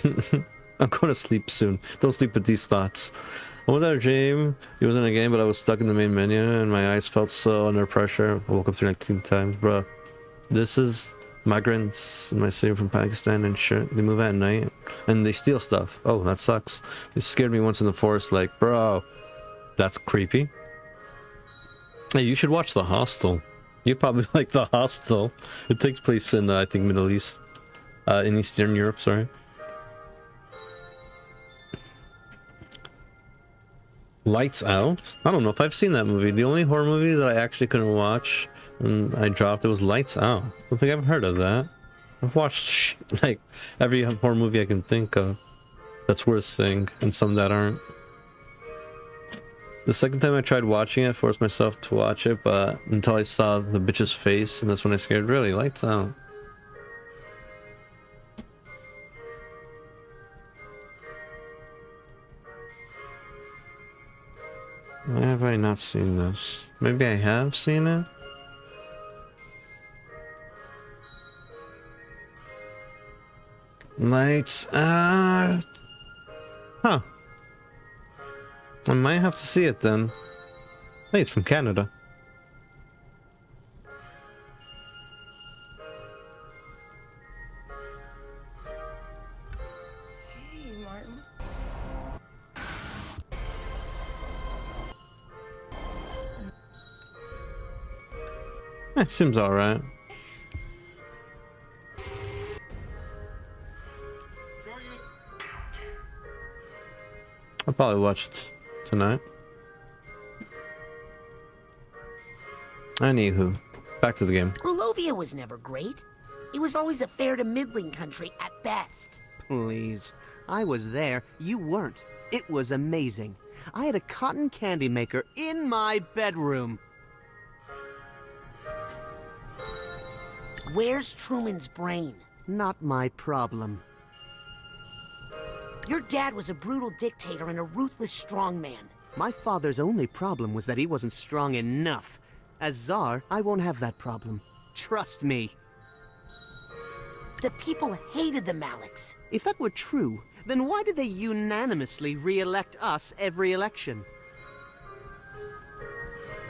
I'm going to sleep soon. Don't sleep with these thoughts. I was at a dream. It wasn't a game, but I was stuck in the main menu and my eyes felt so under pressure. I woke up 19 times, bro. This is migrants in my city from Pakistan and shit. They move at night and they steal stuff. Oh, that sucks. They scared me once in the forest, like, bro, that's creepy. Hey, you should watch The Hostel. You'd probably like The Hostel. It takes place in, I think, Middle East. In Eastern Europe, sorry. Lights Out? I don't know if I've seen that movie. The only horror movie that I actually couldn't watch and I dropped it was Lights Out. I don't think I've heard of that. I've watched, like, every horror movie I can think of that's worth seeing, and some that aren't. The second time I tried watching it, I forced myself to watch it, but until I saw the bitch's face, and that's when I scared. Really, Lights Out. Why have I not seen this? Maybe I have seen it? Lights Out. Huh. I might have to see it then. Hey, it's from Canada. Hey, Martin. Seems alright. I'll probably watch it tonight. Anywho, back to the game. Grulovia was never great. It was always a fair to middling country at best. Please. I was there. You weren't. It was amazing. I had a cotton candy maker in my bedroom. Where's Truman's brain? Not my problem. Your dad was a brutal dictator and a ruthless strongman. My father's only problem was that he wasn't strong enough. As Tsar, I won't have that problem. Trust me. The people hated the Maliks. If that were true, then why did they unanimously re-elect us every election?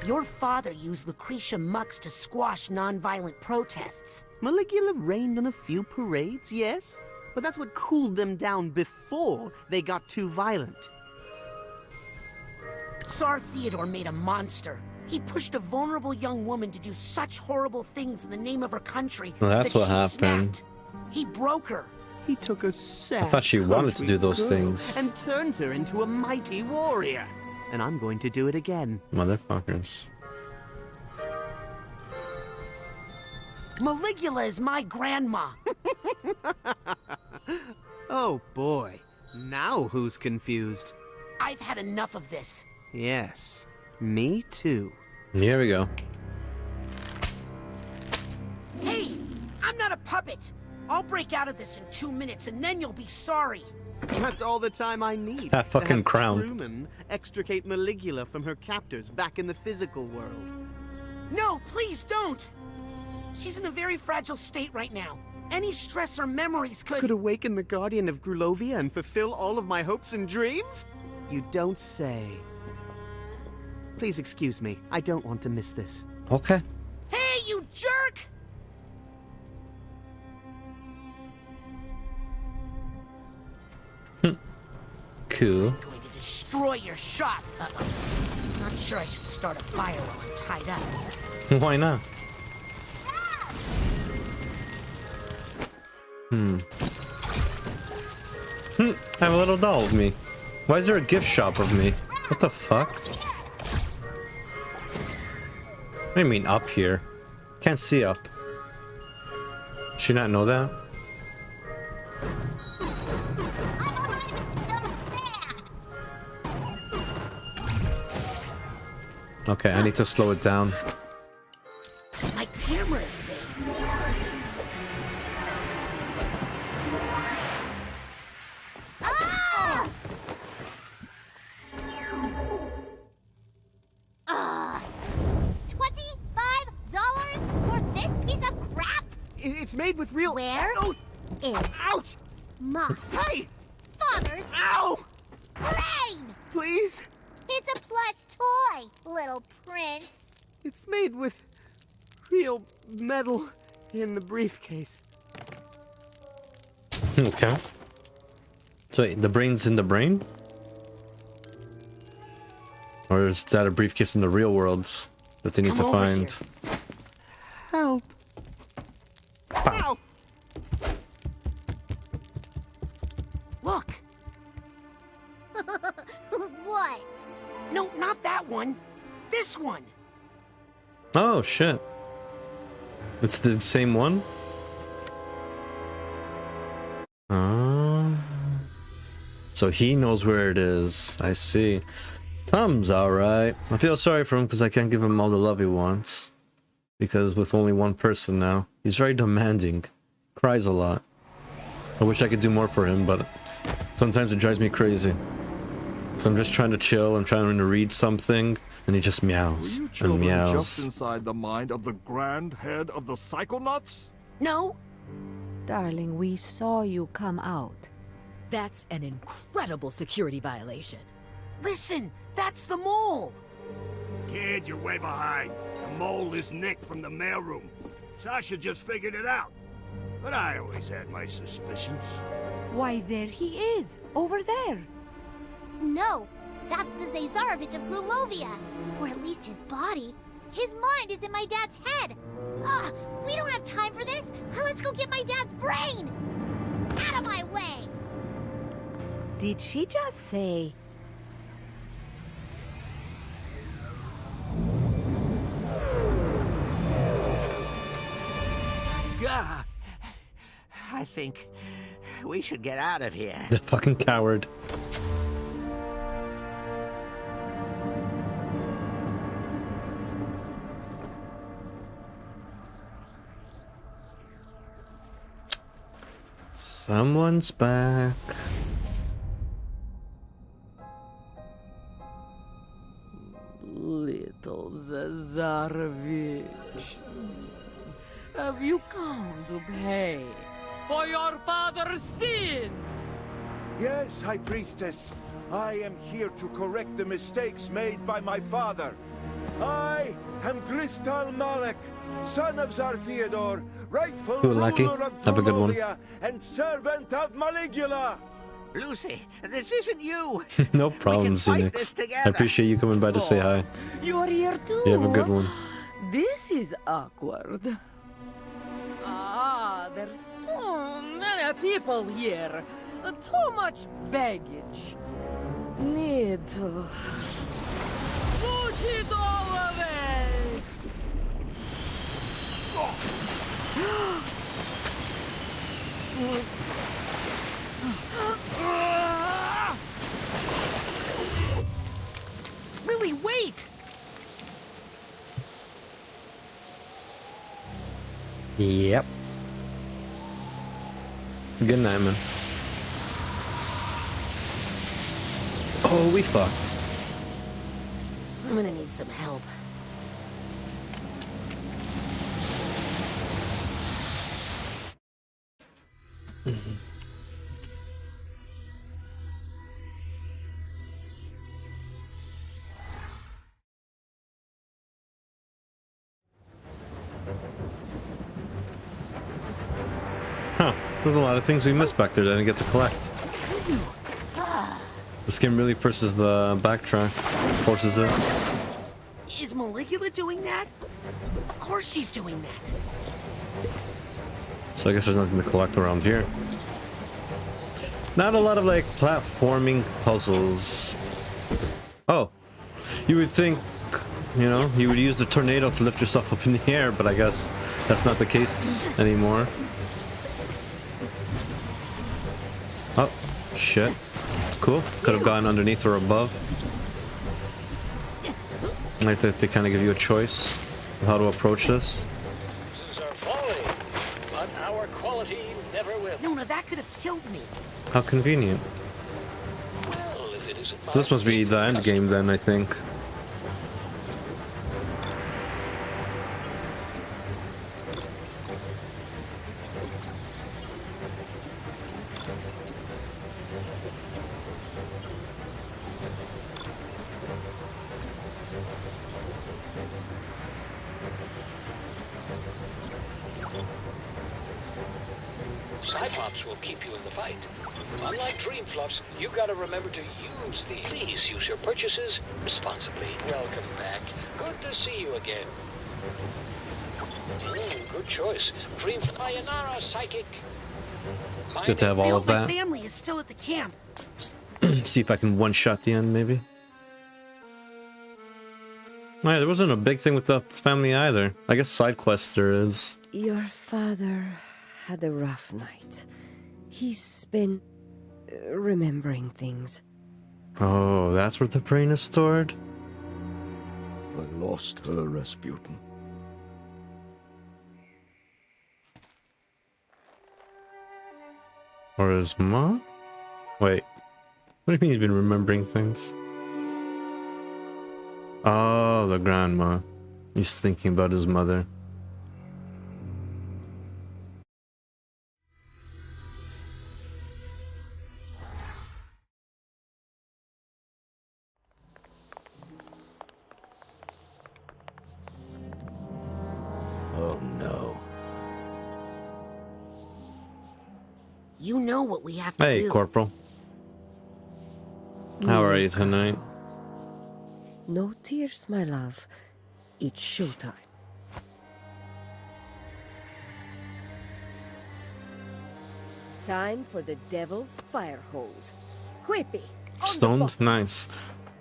Your father used Lucretia Mux to squash non-violent protests. Maligula rained on a few parades, yes, but that's what cooled them down before they got too violent. Tsar Theodore made a monster. He pushed a vulnerable young woman to do such horrible things in the name of her country Well, that's that what she happened. snapped. He broke her. He took a sad I thought she wanted to country do those girl things. and turned her into a mighty warrior. And I'm going to do it again. Motherfuckers. Maligula is my grandma. Oh boy, now who's confused? I've had enough of this. Yes, me too. Here we go. Hey, I'm not a puppet. I'll break out of this in 2 minutes and then you'll be sorry. That's all the time I need. That fucking to have crown. Truman extricate Maligula from her captors back in the physical world. No, please don't. She's in a very fragile state right now. Any stress or memories Could awaken the Guardian of Grulovia and fulfill all of my hopes and dreams? You don't say. Please excuse me. I don't want to miss this. Okay. Hey, you jerk! Cool. I'm going to destroy your shop. Uh-oh. Not sure I should start a fire while I'm tied up. Why not? I have a little doll of me. Why is there a gift shop of me? What the fuck? What do you mean up here? Can't see up. Did she not know that? Okay, I need to slow it down. My camera is safe. $25 for this piece of crap? It's made with real. Where Oh, is ouch! my Hey! father's Ow! brain? Please? It's a plush toy, little prince. It's made with real metal in the briefcase. Okay. So wait, the brain's in the brain? Or is that a briefcase in the real world that they need Come to over find? here. Help! Ow! Look. What? No, not that one. This one. Oh shit. It's the same one? So he knows where it is. I see. Tom's alright. I feel sorry for him because I can't give him all the love he wants. Because with only one person now, he's very demanding. Cries a lot. I wish I could do more for him, but sometimes it drives me crazy. So I'm just trying to chill, I'm trying to read something, and he just Were meows you and children meows. just inside the mind of the grand head of the Psychonauts? No. Darling, we saw you come out. That's an incredible security violation. Listen, that's the mole. Kid, you're way behind. The mole is Nick from the mailroom. Sasha just figured it out. But I always had my suspicions. Why, there he is, over there. No, that's the Zazarovich of Grulovia. Or at least his body. His mind is in my dad's head. We don't have time for this. Let's go get my dad's brain. Out of my way. Did she just say... I think we should get out of here. The fucking coward. Someone's back. Little Zazarovich, have you come to pay? for your father's sins. Yes, High Priestess. I am here to correct the mistakes made by my father. I am Gristal Malek, son of Tsar Theodore, rightful Lucky. ruler of Have a good one. Grulovia and servant of Maligula. Lucy, this isn't you. No problem, Xenix. I appreciate you coming by to say hi. You are here too? You have a good one. This is awkward. Ah, there's too many people here. Too much baggage. Need to push it all away. Lily, wait! Yep. Good night, man. Oh, we fucked. I'm gonna need some help. Huh. There's a lot of things we missed back there that I didn't get to collect. This game really forces the backtrack. Forces it. Is Maligula doing that? Of course she's doing that. So I guess there's nothing to collect around here. Not a lot of like platforming puzzles. Oh, you would think, you know, you would use the tornado to lift yourself up in the air, but I guess that's not the case anymore. Oh, shit. Cool. Could have gone underneath or above. I like that they kind of give you a choice of how to approach this. Are falling, but our quality never will. No, that could have killed me. How convenient. Well, if it isn't So this must be the end game then, I think. Psychonauts will keep you in the fight. Unlike Dream Fluffs, you gotta remember to use the. Please use your purchases responsibly. Welcome back. Good to see you again. Good choice. Dream Sayonara, Psychic. Good to have all of My that. family is still at the camp. See if I can one-shot the end, maybe. Yeah, there wasn't a big thing with the family either. I guess side quests there is. Your father had a rough night. He's been remembering things. Oh, that's where the brain is stored? I lost her, Rasputin. Or his mom? Wait. What do you mean he's been remembering things? Oh, the grandma. He's thinking about his mother. Oh no. You know what we have to Hey, do. Corporal. How are you tonight? No tears, my love. It's showtime. Time for the devil's fire hose. Whippy. Stoned? Nice.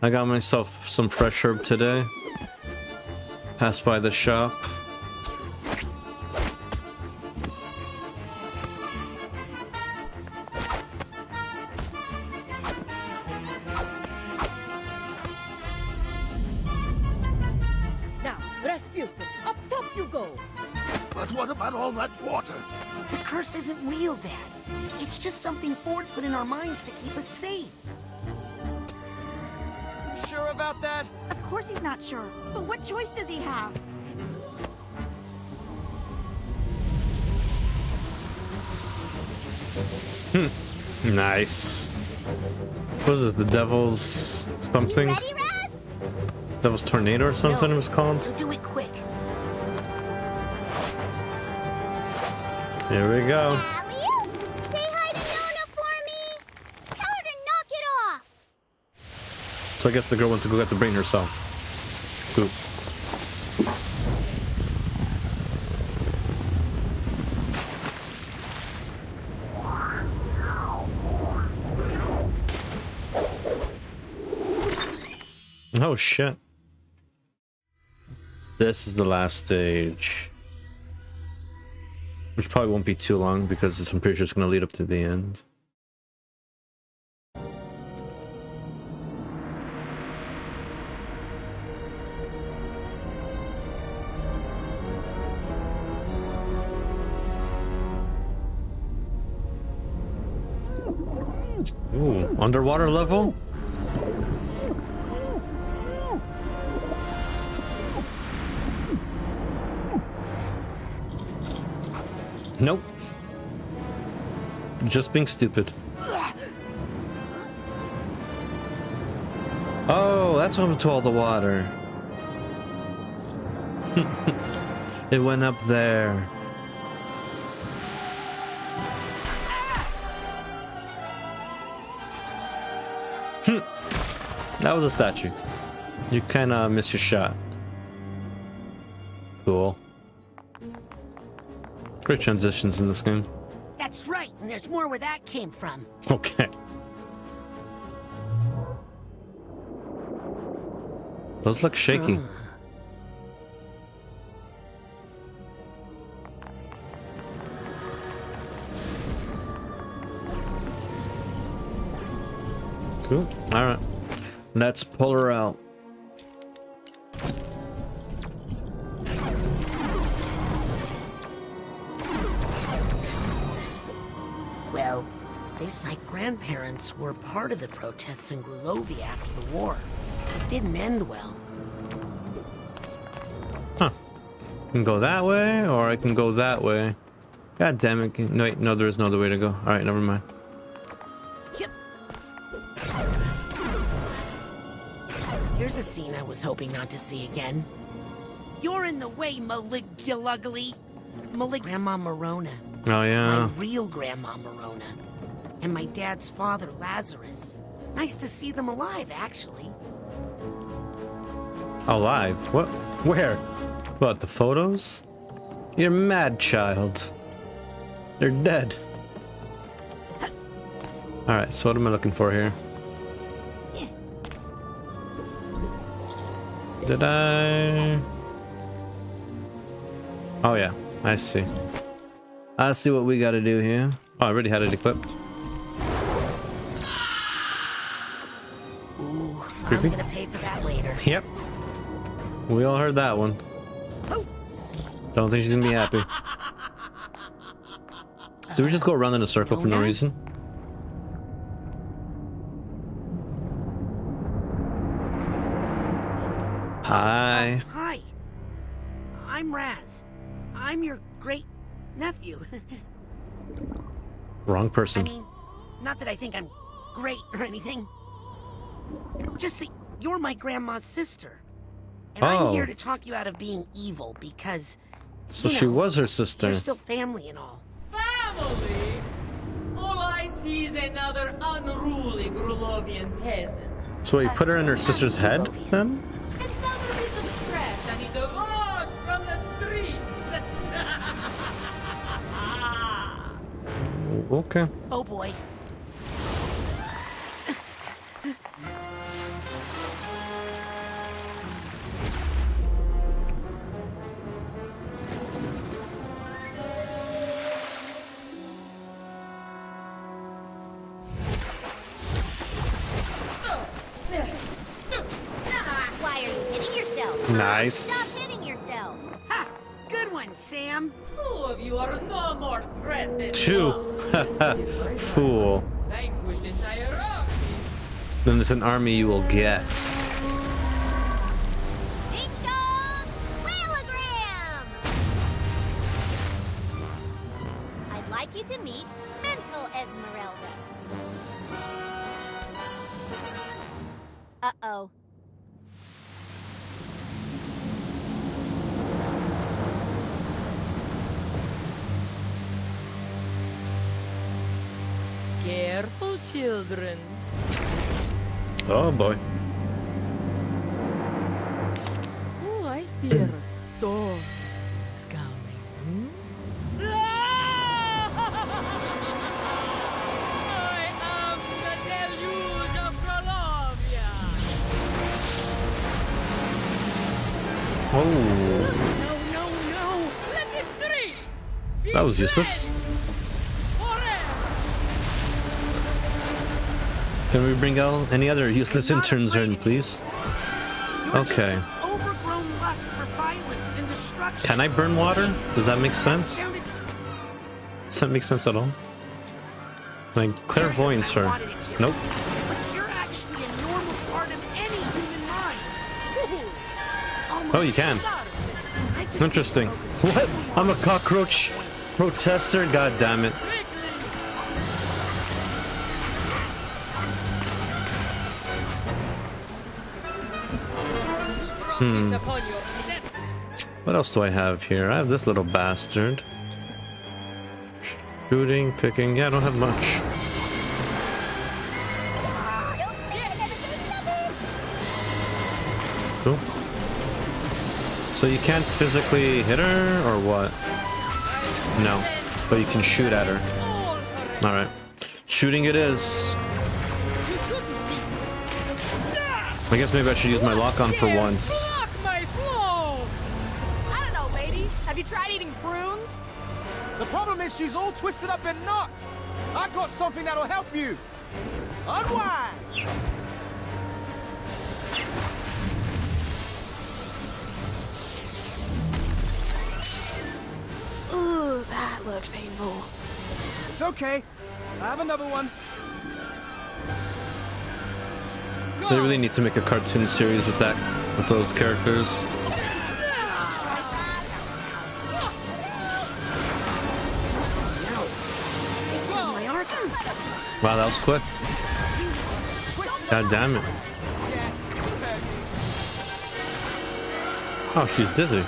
I got myself some fresh herb today. Passed by the shop. Now, Rasputin, up top you go. But what about all that water? The curse isn't real, Dad. It's just something Ford put in our minds to keep us safe. Sure about that? Of course he's not sure. But what choice does he have? Nice. What is this? The Devil's something? You ready, Raz? Devil's Tornado or something it was called? So do it quick. Here we go. Alley-oop! Say hi to Nona for me. Tell her to knock it off. So I guess the girl went to go get the brain herself. Cool. Oh shit. This is the last stage. Which probably won't be too long because I'm pretty sure it's going to lead up to the end. Ooh, underwater level? Nope. Just being stupid. Oh, that's what happened to all the water. It went up there. That was a statue. You kinda missed your shot. Cool. Great transitions in this game. That's right, and there's more where that came from. Okay. Those look shaky. Cool. Alright. Let's pull her out. Well, they say my grandparents were part of the protests in Grulovia after the war. It didn't end well. Huh. I can go that way, or I can go that way. God damn it. No, wait, no, there is no other way to go. Alright, never mind. Yep. Here's a scene I was hoping not to see again. You're in the way, Maligulugly. Grandma Morona. Oh, yeah. My real Grandma Morona. And my dad's father, Lazarus. Nice to see them alive, actually. Alive? What? Where? What, the photos? You're mad, child. They're dead. Alright, so what am I looking for here? Did I... Oh yeah, I see. I see what we gotta do here. Oh, I already had it equipped. Ooh, Creepy. I'm gonna pay for that later. Yep. We all heard that one. Don't think she's gonna be happy. So we just go around in a circle for no reason? Hi. Hi. I'm Raz. I'm your great nephew. Wrong person. I mean, not that I think I'm great or anything. Just that you're my grandma's sister. And I'm here to talk you out of being evil because, So you know, she was her sister. You're still family and all. Family? All I see is another unruly Grulovian peasant. So you put her in her sister's head, then? Another piece of trash I need to wash from the streets. Okay. Oh boy. Why are you hitting yourself? Nice. Stop hitting yourself. Ha! Good one, Sam. Two of you are no more threat than Two. one. Fool. Vanquished entire army. Then there's an army you will get. Ding dong! Whaleogram! I'd like you to meet Mental Esmeralda. Uh-oh. Careful, children. Oh boy. Oh, I fear a storm is coming. I am the deluge of Grolovia. Oh, No, no! Let the streets be that was useless. Can we bring out any other useless interns in, please? Okay. Overgrown lust for violence and destruction. Can I burn water? Does that make sense? Does that make sense at all? My clairvoyance, sir. Nope. But you're actually a normal part of any human mind. Oh, you can. Interesting. What? I'm a cockroach protester? God damn it. What else do I have here? I have this little bastard. Shooting, picking. Yeah, I don't have much. Cool. So you can't physically hit her, or what? No. But you can shoot at her. Alright. Shooting it is. I guess maybe I should use my lock-on for once. My flow! I don't know, lady. Have you tried eating prunes? The problem is she's all twisted up in knots. I got something that'll help you. Unwind. Ooh, that looked painful. It's okay. I have another one. They really need to make a cartoon series with that, with those characters. Wow, that was quick. God damn it. Oh, she's dizzy.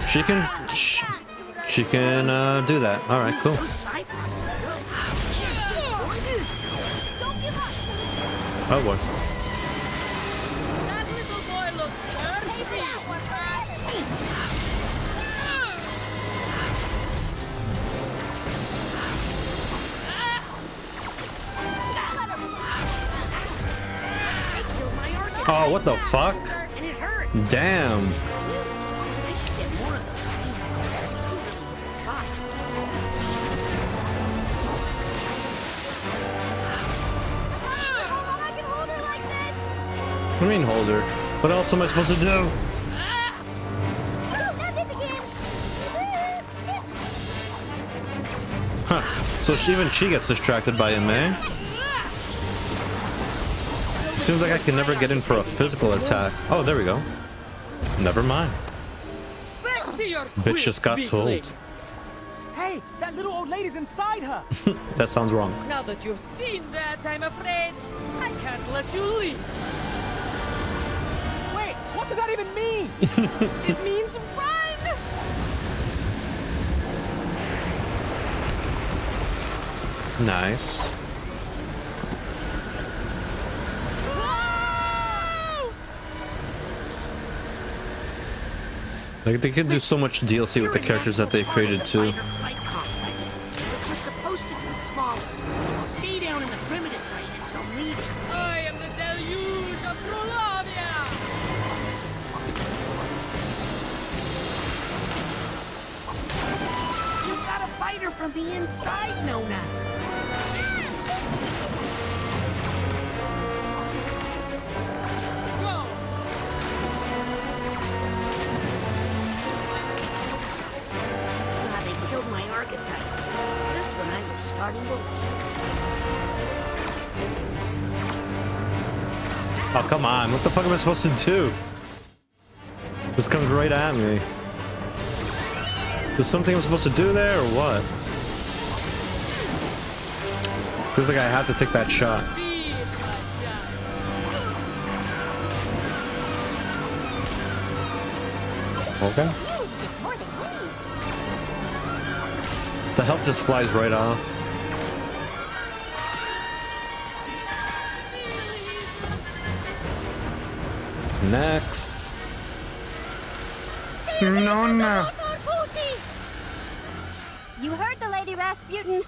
She can do that. All right, cool. Oh boy. That little boy looks thirsty. Oh, what the fuck? Damn. They should get more of those in this spot. What do you mean hold her? What else am I supposed to do? Huh. So even she gets distracted by him, eh? It seems like I can never get in for a physical attack. Oh, there we go. Never mind. Back to your Bitch just got told. lady. Hey, that little old lady's inside her. That sounds wrong. Now that you've seen that, I'm afraid I can't let you leave. Wait, what does that even mean? It means run! Nice. Like they could do so much DLC with the characters that they created too. Flight complex, but you're supposed to be smaller. Stay down in the primitive plane until needed. I am the deluge of Grolovia! You gotta fight her from the inside, Nona. They killed my archetype just when I was starting to. Oh, come on. What the fuck am I supposed to do? This comes right at me. There's something I'm supposed to do there, or what? Feels like I have to take that shot. Okay. The health just flies right off. Next. No. You heard the Lady Rasputin.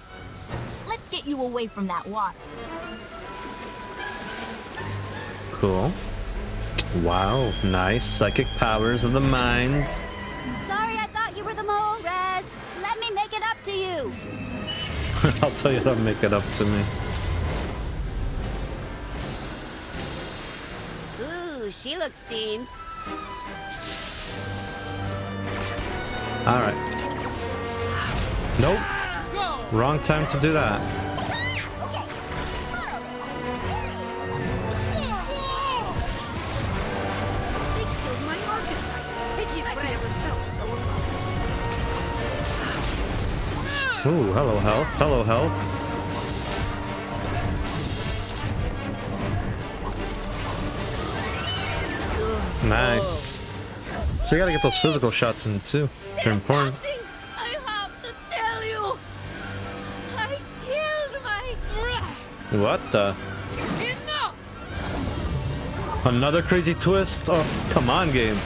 Let's get you away from that water. Cool. Wow, nice psychic powers of the mind. Sorry, I thought you were the mole, Raz. Let me make it up to you. I'll tell you to make it up to me. Ooh, she looks steamed. Alright. Nope. Wrong time to do that. Ooh, hello health. Hello health. Nice. So you gotta get those physical shots in too. They're important. I have to tell you, I killed my friend. What the? Enough! Another crazy twist? Oh, come on, game.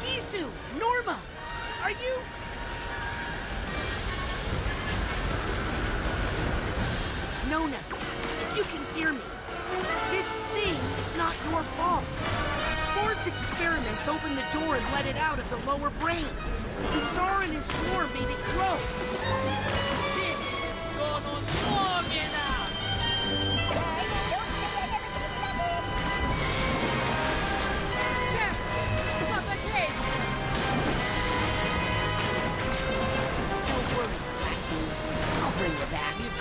Gisu, Norma, are you? Nona, if you can hear me, this thing is not your fault. Ford's experiments opened the door and let it out of the lower brain. The Tsar and his war made it grow. This has gone on long enough.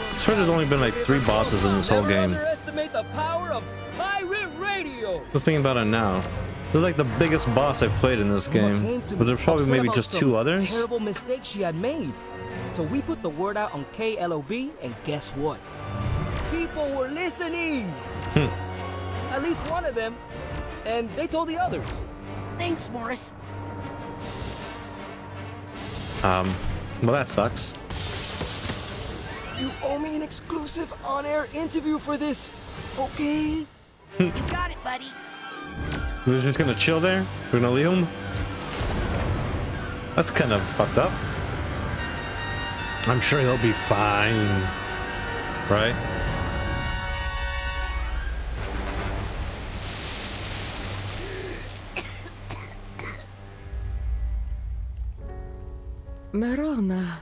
I swear there's only been like 3 bosses in this whole game. Underestimate the power of pirate radio. I was thinking about it now. This is like the biggest boss I've played in this game. But there's probably maybe just 2 others. Terrible mistake she had made. So we put the word out on KLOB, and guess what? People were listening. At least one of them, and they told the others. Thanks, Morris. Well, that sucks. You owe me an exclusive on-air interview for this, okay? You got it, buddy. We're just gonna chill there? We're gonna leave him? That's kind of fucked up. I'm sure he'll be fine. Right? Marona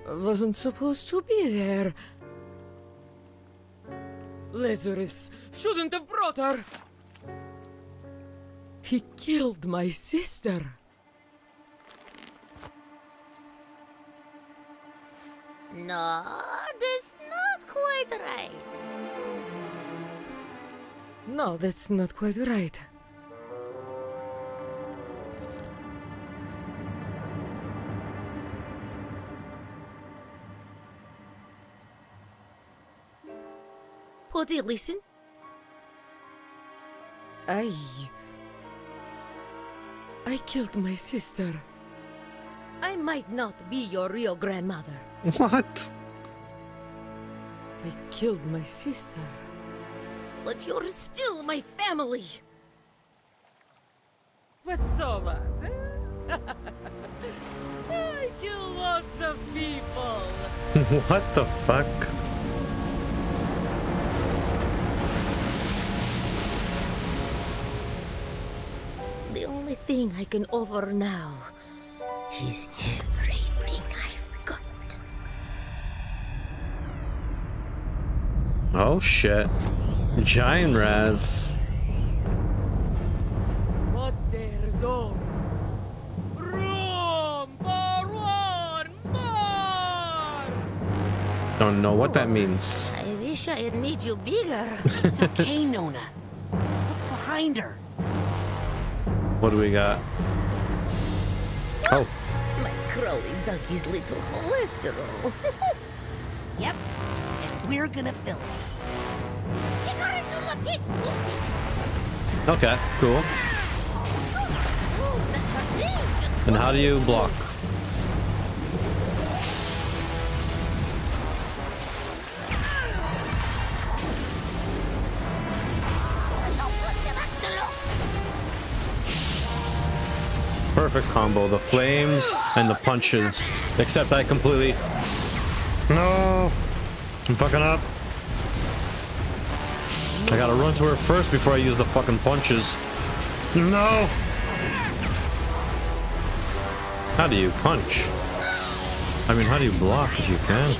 wasn't supposed to be there. Lazarus shouldn't have brought her. He killed my sister. No, that's not quite right. No, that's not quite right. Pody, listen. I killed my sister. I might not be your real grandmother. What? I killed my sister. But you're still my family. What's all that? I kill lots of people. What the fuck? The only thing I can offer now is everything I've got. Oh shit. Giant Raz. But there's always room for one more. Don't know what that means. I wish I had made you bigger. It's okay, Nona. Look behind her. What do we got? Oh. My Crowley dug his little hole after all. Yep, and we're gonna fill it. Kick her into the pit, Lucy! Okay, cool. And how do you block? Perfect combo, the flames and the punches. Except I completely... No! I'm fucking up. I gotta run to her first before I use the fucking punches. No! How do you punch? I mean, how do you block if you can?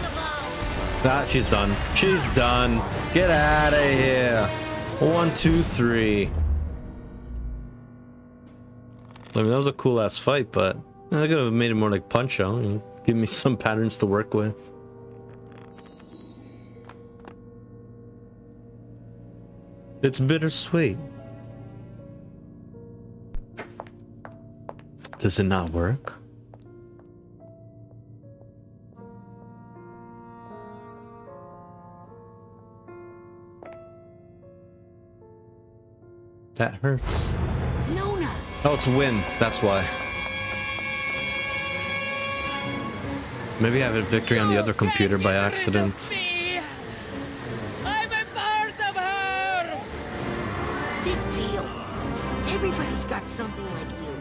Ah, she's done. She's done. Get out of here. 1, 2, 3. I mean, that was a cool ass fight, but they could have made it more like Punch-Out and give me some patterns to work with. It's bittersweet. Does it not work? That hurts. Nona! Oh, it's win. That's why. Maybe I have a victory on the other computer by accident. I'm a part of her! Big deal. Everybody's got something like you.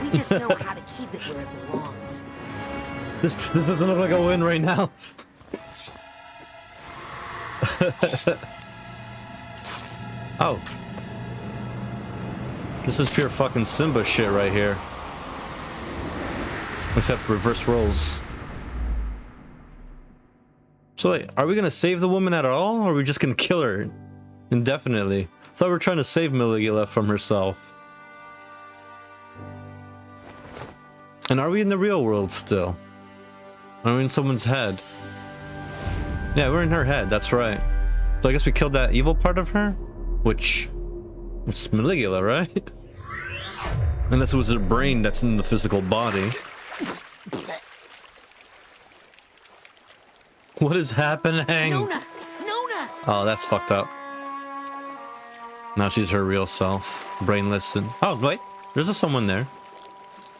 We just know how to keep it where it belongs. This doesn't look like a win right now. Oh. This is pure fucking Simba shit right here. Except reverse roles. So wait, are we gonna save the woman at all, or are we just gonna kill her indefinitely? I thought we were trying to save Maligula from herself. And are we in the real world still? Are we in someone's head? Yeah, we're in her head, that's right. So I guess we killed that evil part of her? Which... it's Maligula, right? Unless it was her brain that's in the physical body. What is happening? Nona! Nona! Oh, that's fucked up. Now she's her real self. Brainless and... oh, wait. There's someone there.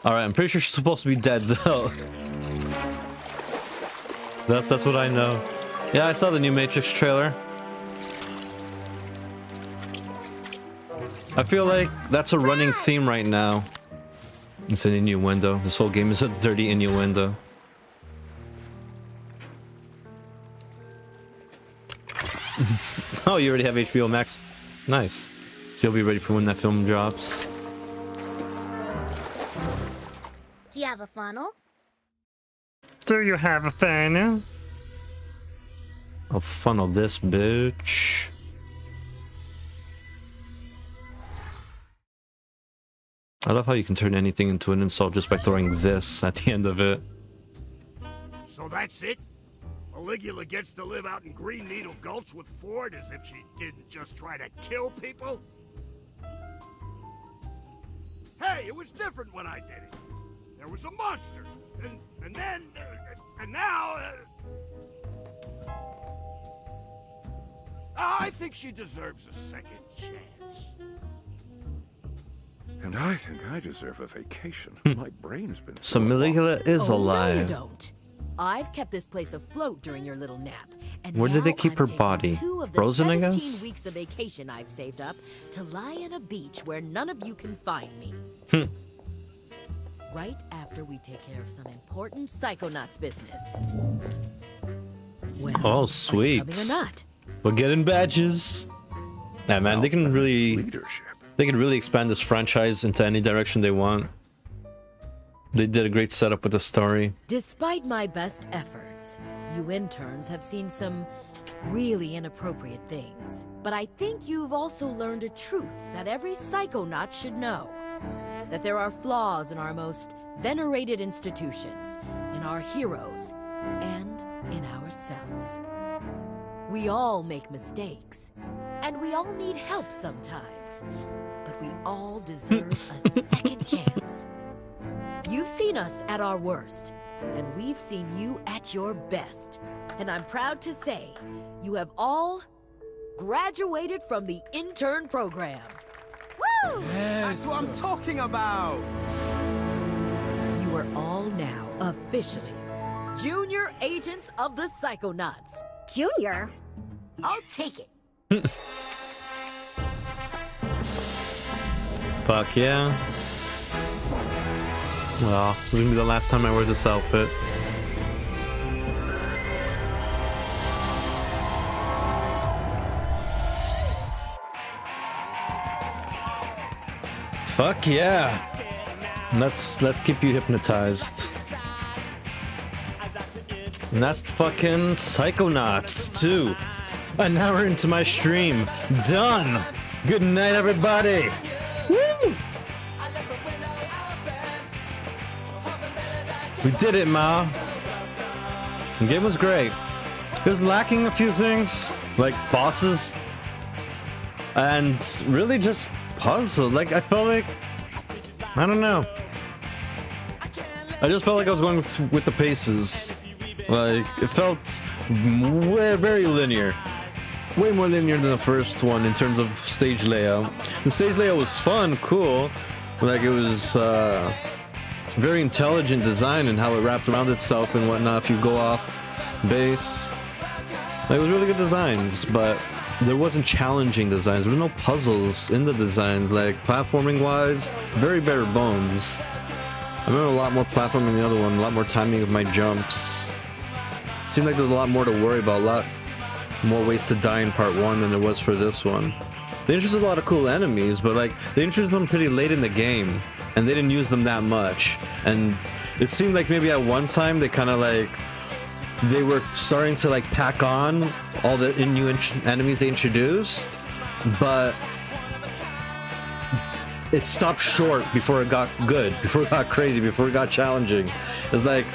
Alright, I'm pretty sure she's supposed to be dead, though. That's what I know. Yeah, I saw the new Matrix trailer. I feel like that's a running theme right now. It's an innuendo. This whole game is a dirty innuendo. Oh, you already have HBO Max. Nice. So you'll be ready for when that film drops. Do you have a funnel? Do you have a funnel? I'll funnel this bitch. I love how you can turn anything into an insult just by throwing this at the end of it. So that's it? Maligula gets to live out in Green Needle Gulch with Ford as if she didn't just try to kill people? Hey, it was different when I did it. There was a monster, and then, and now... I think she deserves a second chance. And I think I deserve a vacation. My brain's been... So Maligula is alive. No, you don't. I've kept this place afloat during your little nap. And where did they keep her body? Frozen, I guess? 17 weeks of vacation I've saved up to lie on a beach where none of you can find me. Right after we take care of some important Psychonauts business. Well, oh, sweet. Or not? We're getting badges. Yeah, man, they can really... leadership. They can really expand this franchise into any direction they want. They did a great setup with the story. Despite my best efforts, you interns have seen some really inappropriate things. But I think you've also learned a truth that every Psychonaut should know. That there are flaws in our most venerated institutions, in our heroes, and in ourselves. We all make mistakes, and we all need help sometimes. But we all deserve a second chance. You've seen us at our worst, and we've seen you at your best. And I'm proud to say, you have all graduated from the intern program. Woo! That's what I'm talking about! You are all now officially Junior Agents of the Psychonauts. Junior? I'll take it. Fuck yeah. Well, this is gonna be the last time I wear this outfit. Fuck yeah. Let's keep you hypnotized. And that's fucking Psychonauts 2. An hour into my stream. Done. Good night, everybody. Woo! We did it, Ma. The game was great. It was lacking a few things, like bosses, and really just puzzle. Like, I felt like, I don't know. I just felt like I was going with the paces. Like, it felt very linear. Way more linear than the first one in terms of stage layout. The stage layout was fun, cool. Like, it was very intelligent design and how it wrapped around itself and whatnot if you go off base. Like, it was really good designs, but there wasn't challenging designs. There were no puzzles in the designs. Like, platforming-wise, very bare bones. I remember a lot more platforming in the other one, a lot more timing of my jumps. Seemed like there was a lot more to worry about, a lot more ways to die in part 1 than there was for this one. They introduced a lot of cool enemies, but like, they introduced them pretty late in the game, and they didn't use them that much. And it seemed like maybe at one time they kind of like, they were starting to like pack on all the new enemies they introduced, but it stopped short before it got good, before it got crazy, before it got challenging. It was like,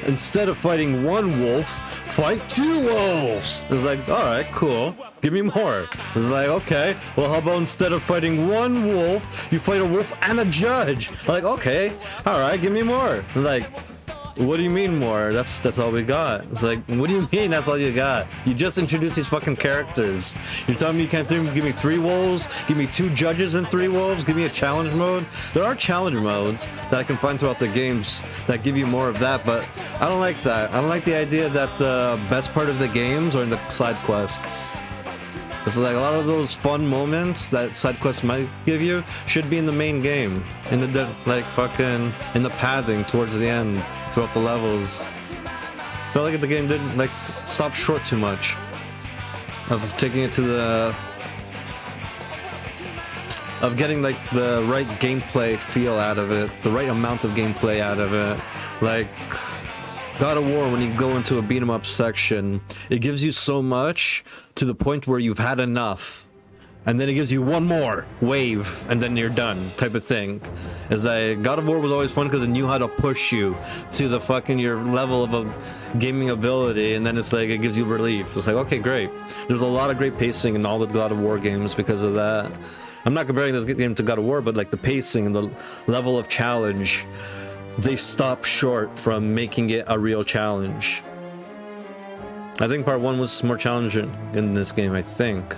instead of fighting one wolf, fight 2 wolves. It was like, alright, cool. Give me more. It was like, okay, well, how about instead of fighting one wolf, you fight a wolf and a judge? Like, okay, alright, give me more. It was like, what do you mean more? That's all we got. It's like, what do you mean that's all you got? You just introduced these fucking characters. You're telling me you can't give me 3 wolves? Give me 2 judges and 3 wolves? Give me a challenge mode? There are challenge modes that I can find throughout the games that give you more of that, but I don't like that. I don't like the idea that the best part of the games are in the side quests. It's like a lot of those fun moments that side quests might give you should be in the main game, in the like fucking in the pathing towards the end, throughout the levels. Felt like the game didn't like stop short too much of taking it to the of getting like the right gameplay feel out of it, the right amount of gameplay out of it. Like God of War, when you go into a beat 'em up section, it gives you so much to the point where you've had enough, and then it gives you one more wave, and then you're done, type of thing. Is that God of War was always fun because it knew how to push you to the fucking your level of a gaming ability, and then it's like it gives you relief. It's like, okay, great. There's a lot of great pacing in all the God of War games because of that. I'm not comparing this game to God of War, but like the pacing and the level of challenge, they stop short from making it a real challenge. I think part 1 was more challenging in this game, I think.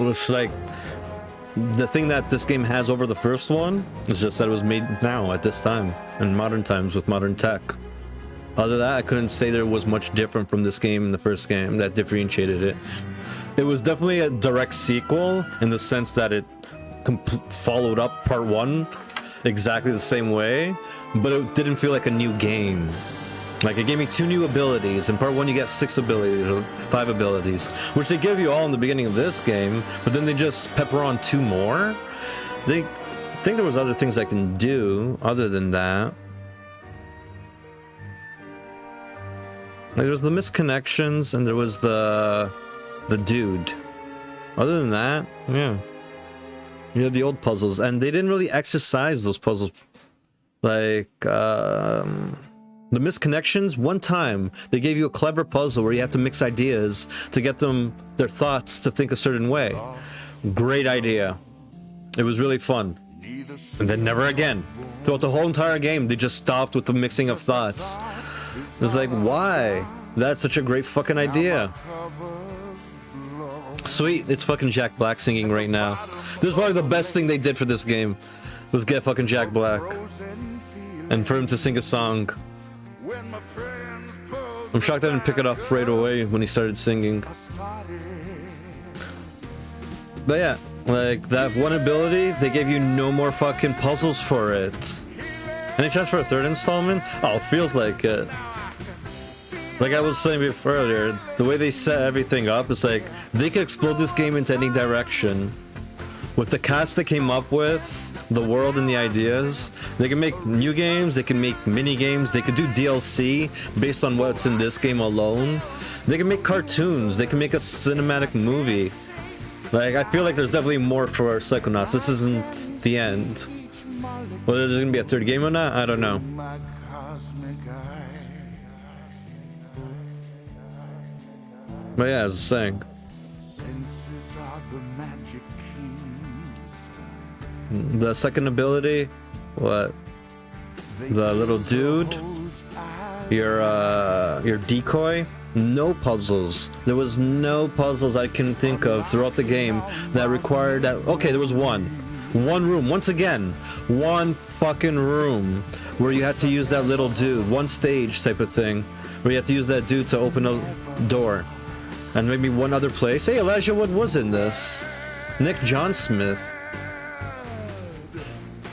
It was like, the thing that this game has over the first one is just that it was made now, at this time, in modern times, with modern tech. Other than that, I couldn't say there was much different from this game and the first game that differentiated it. It was definitely a direct sequel in the sense that it followed up part 1 exactly the same way, but it didn't feel like a new game. Like, it gave me 2 new abilities. In part 1 you get 6 abilities, or 5 abilities, which they give you all in the beginning of this game, but then they just pepper on 2 more. They think there was other things I can do other than that. Like, there was the misconnections and there was the dude. Other than that, yeah. You know, the old puzzles, and they didn't really exercise those puzzles. Like, the misconnections, one time, they gave you a clever puzzle where you had to mix ideas to get them, their thoughts to think a certain way. Great idea. It was really fun. And then never again. Throughout the whole entire game, they just stopped with the mixing of thoughts. It was like, why? That's such a great fucking idea. Sweet, it's fucking Jack Black singing right now. This is probably the best thing they did for this game. Was get fucking Jack Black. And for him to sing a song. I'm shocked I didn't pick it up right away when he started singing. But yeah, like that one ability, they gave you no more fucking puzzles for it. Any chance for a third installment? Oh, feels like it. Like I was saying before earlier, the way they set everything up is like they could explode this game into any direction. With the cast they came up with, the world and the ideas, they can make new games, they can make mini games, they could do DLC based on what's in this game alone. They can make cartoons, they can make a cinematic movie. Like, I feel like there's definitely more for Psychonauts. This isn't the end. Whether there's gonna be a third game or not, I don't know. But yeah, as I was saying. The second ability, what? The little dude, your decoy. No puzzles. There was no puzzles I can think of throughout the game that required that. Okay, there was one room. Once again, one fucking room where you had to use that little dude. One stage type of thing where you had to use that dude to open a door. And maybe one other place. Hey, Elijah Wood was in this. Nick John Smith.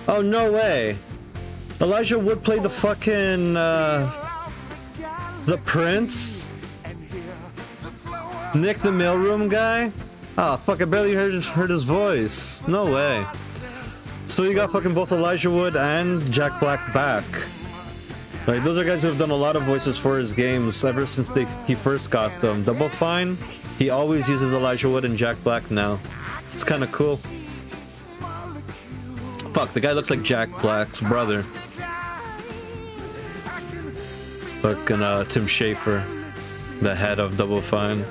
Oh, no way. Elijah Wood played the fucking, the Prince? Nick the mailroom guy? Oh, fuck, I barely heard his voice. No way. So you got fucking both Elijah Wood and Jack Black back. Like, those are guys who have done a lot of voices for his games ever since he first got them. Double Fine, he always uses Elijah Wood and Jack Black now. It's kind of cool. Fuck, the guy looks like Jack Black's brother. Fucking Tim Schafer, the head of Double Fine.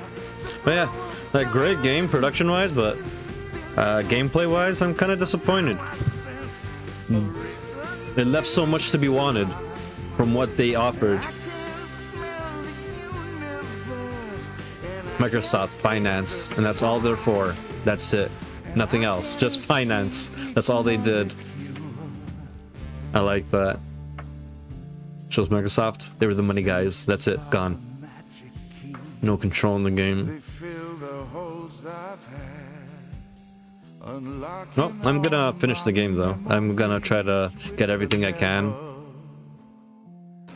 But yeah, like great game production-wise, but gameplay-wise, I'm kind of disappointed. It left so much to be wanted from what they offered. Microsoft Finance, and that's all they're for. That's it. Nothing else. Just finance. That's all they did. I like that. Shows Microsoft. They were the money guys. That's it. Gone. No control in the game. Well, I'm gonna finish the game though. I'm gonna try to get everything I can.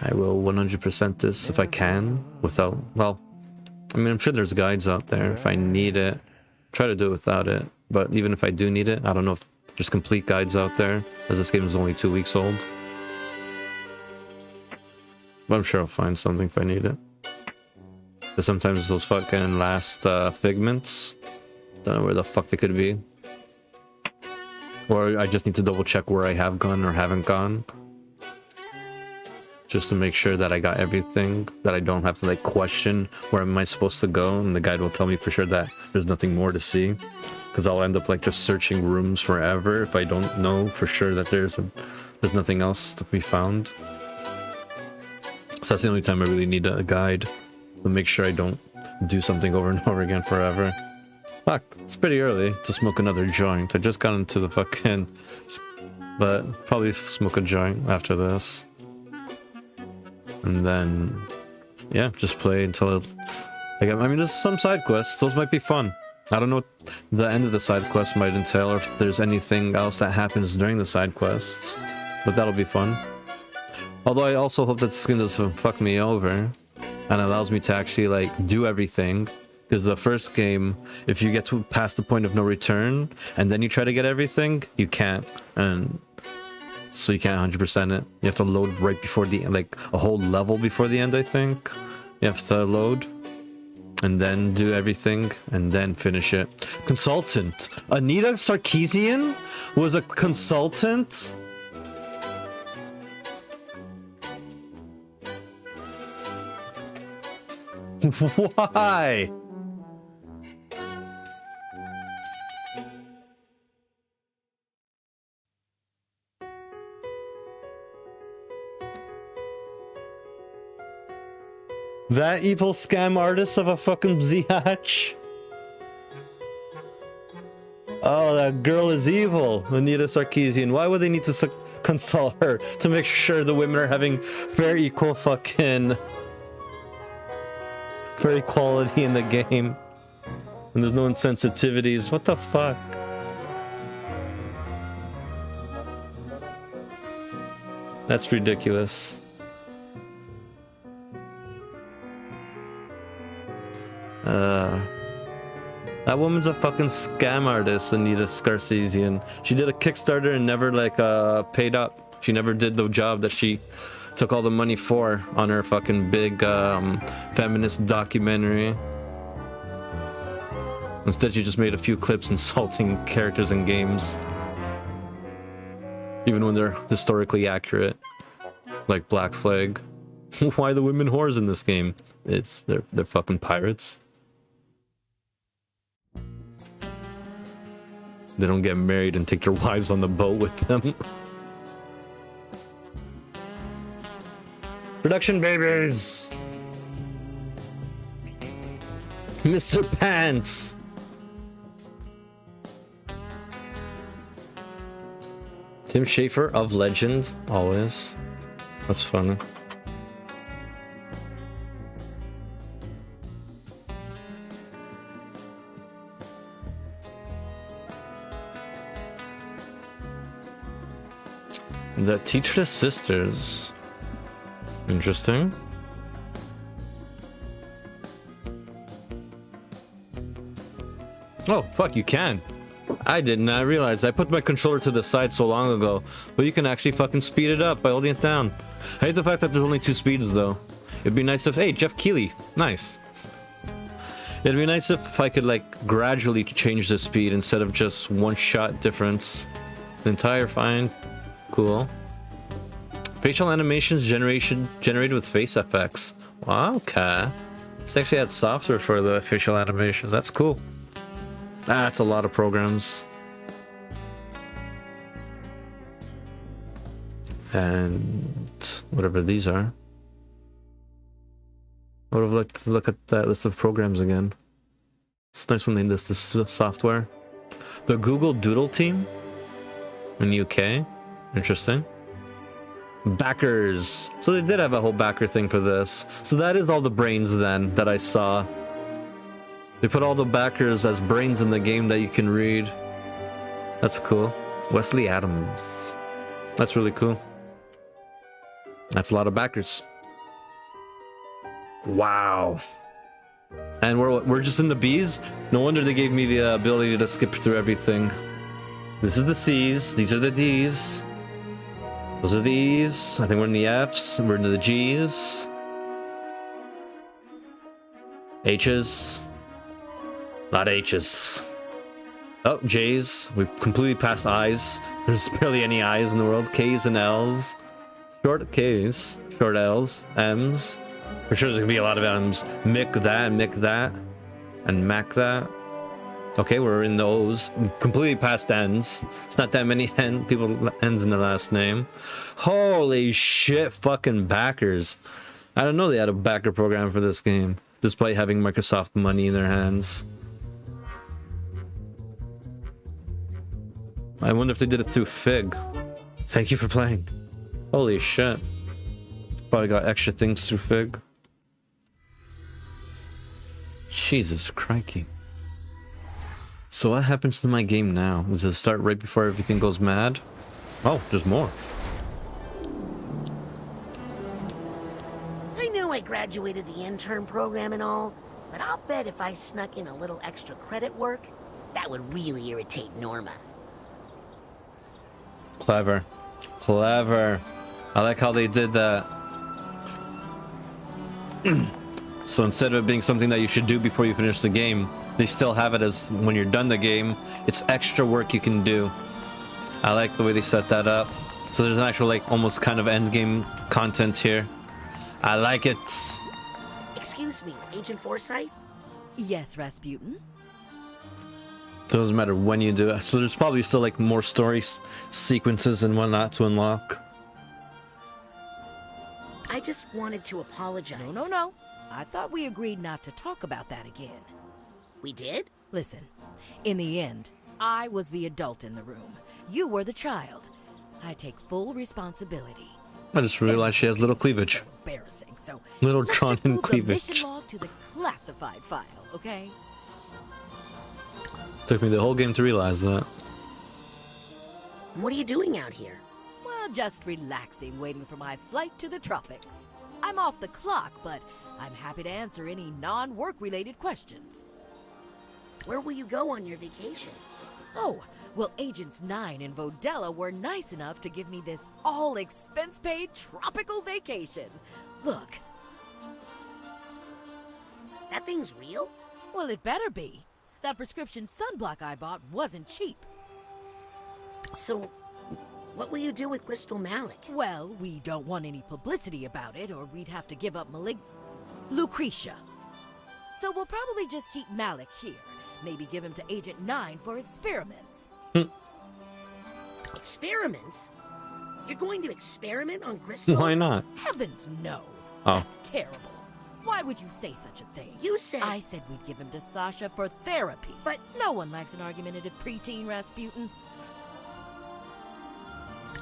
I will 100% this if I can, without, well, I mean, I'm sure there's guides out there if I need it. Try to do it without it, but even if I do need it, I don't know if there's complete guides out there, as this game is only 2 weeks old. But I'm sure I'll find something if I need it. Because sometimes those fucking last figments, don't know where the fuck they could be. Or I just need to double check where I have gone or haven't gone. Just to make sure that I got everything, that I don't have to like question where am I supposed to go, and the guide will tell me for sure that there's nothing more to see. Because I'll end up like just searching rooms forever if I don't know for sure that there's nothing else to be found. So that's the only time I really need a guide to make sure I don't do something over and over again forever. Fuck, it's pretty early to smoke another joint. I just got into the fucking... But probably smoke a joint after this. And then... yeah, just play until it... I mean, there's some side quests. Those might be fun. I don't know what the end of the side quest might entail, or if there's anything else that happens during the side quests. But that'll be fun. Although I also hope that the skin doesn't fuck me over. And allows me to actually, like, do everything. Because the first game, if you get to past the point of no return, and then you try to get everything, you can't. And so you can't 100% it. You have to load right before the, like, a whole level before the end, I think. You have to load. And then do everything, and then finish it. Consultant. Anita Sarkeesian was a consultant? Why? That evil scam artist of a fucking Zihatch. Oh, that girl is evil. Anita Sarkeesian. Why would they need to consult her to make sure the women are having fair equal fucking... fair equality in the game? And there's no insensitivities. What the fuck? That's ridiculous. That woman's a fucking scam artist, Anita Scarcesian. She did a Kickstarter and never like paid up. She never did the job that she took all the money for on her fucking big feminist documentary. Instead, she just made a few clips insulting characters in games, even when they're historically accurate, like Black Flag. Why are the women whores in this game? They're fucking pirates. They don't get married and take their wives on the boat with them. Production babies! Mr. Pants! Tim Schafer of Legend, always. That's funny. The Teacher's Sisters. Interesting. Oh, fuck, you can. I did not realize. I put my controller to the side so long ago, but you can actually fucking speed it up by holding it down. I hate the fact that there's only 2 speeds, though. It'd be nice if... Hey, Jeff Keighley. Nice. It'd be nice if I could, like, gradually change the speed instead of just one-shot difference. The entire fine. Cool. Facial animations generated with face FX. Wow, okay. It's actually had software for the facial animations. That's cool. That's a lot of programs. And whatever these are. I would have liked to look at that list of programs again. It's nice when they list this software. The Google Doodle team in UK. Interesting. Backers. So they did have a whole backer thing for this. So that is all the brains then that I saw. They put all the backers as brains in the game that you can read. That's cool. Wesley Adams. That's really cool. That's a lot of backers. Wow. And we're just in the B's? No wonder they gave me the ability to skip through everything. This is the C's. These are the D's. Those are the E's. I think we're in the F's. We're into the G's. H's. A lot of H's. Oh, J's. We've completely passed I's. There's barely any I's in the world. K's and L's. Short K's. Short L's. M's. For sure there's gonna be a lot of M's. Mick that, Mick that. And Mac that. Okay, we're in the O's. Completely past N's. It's not that many people N's in the last name. Holy shit, fucking backers. I don't know they had a backer program for this game, despite having Microsoft money in their hands. I wonder if they did it through Fig. Thank you for playing. Holy shit. Probably got extra things through Fig. Jesus crikey. So what happens to my game now? Does it start right before everything goes mad? Oh, there's more. I know I graduated the intern program and all, but I'll bet if I snuck in a little extra credit work, that would really irritate Norma. Clever. Clever. I like how they did that. So instead of it being something that you should do before you finish the game, they still have it as when you're done the game, it's extra work you can do. I like the way they set that up. So there's an actual, like, almost kind of end game content here. I like it. Excuse me, Agent Forsyth? Yes, Rasputin? Doesn't matter when you do it. So there's probably still, like, more story sequences and whatnot to unlock. I just wanted to apologize. No. I thought we agreed not to talk about that again. We did? Listen, in the end, I was the adult in the room. You were the child. I take full responsibility. I just realized she has little cleavage. So embarrassing. So Little let's Tron just and move cleavage. the mission log to the classified file, okay? Took me the whole game to realize that. What are you doing out here? Well, just relaxing, waiting for my flight to the tropics. I'm off the clock, but I'm happy to answer any non-work related questions. Where will you go on your vacation? Oh, well, Agents 9 and Vodella were nice enough to give me this all-expense-paid tropical vacation. Look. That thing's real? Well, it better be. That prescription sunblock I bought wasn't cheap. So, what will you do with Crystal Malik? Well, we don't want any publicity about it, or we'd have to give up Lucretia. So we'll probably just keep Malik here. Maybe give him to Agent 9 for experiments. Experiments? You're going to experiment on Crystal? Why not? Heavens no. Oh. That's terrible. Why would you say such a thing? You said... I said we'd give him to Sasha for therapy. But... no one likes an argumentative preteen Rasputin.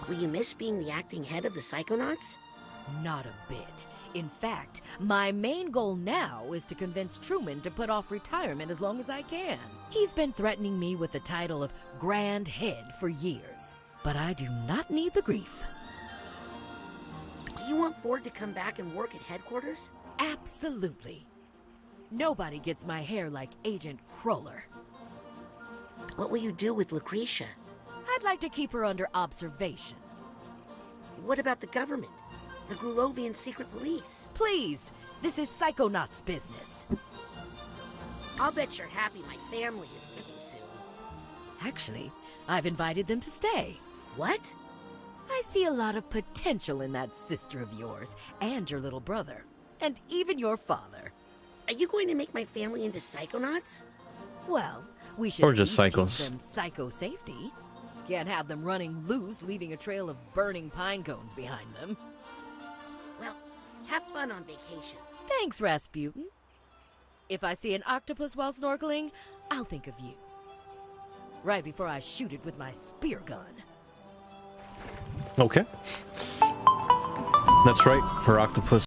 Will you miss being the acting head of the Psychonauts? Not a bit. In fact, my main goal now is to convince Truman to put off retirement as long as I can. He's been threatening me with the title of Grand Head for years, but I do not need the grief. Do you want Ford to come back and work at headquarters? Absolutely. Nobody gets my hair like Agent Cruller. What will you do with Lucretia? I'd like to keep her under observation. What about the government? The Grulovian secret police? Please, this is Psychonauts business. I'll bet you're happy my family is leaving soon. Actually, I've invited them to stay. What? I see a lot of potential in that sister of yours, and your little brother, and even your father. Are you going to make my family into Psychonauts? Well, we should Or just at least psychos. teach them psycho safety. Can't have them running loose, leaving a trail of burning pine cones behind them. Well, have fun on vacation. Thanks, Rasputin. If I see an octopus while snorkeling, I'll think of you. Right before I shoot it with my spear gun. Okay. That's right. Her octopus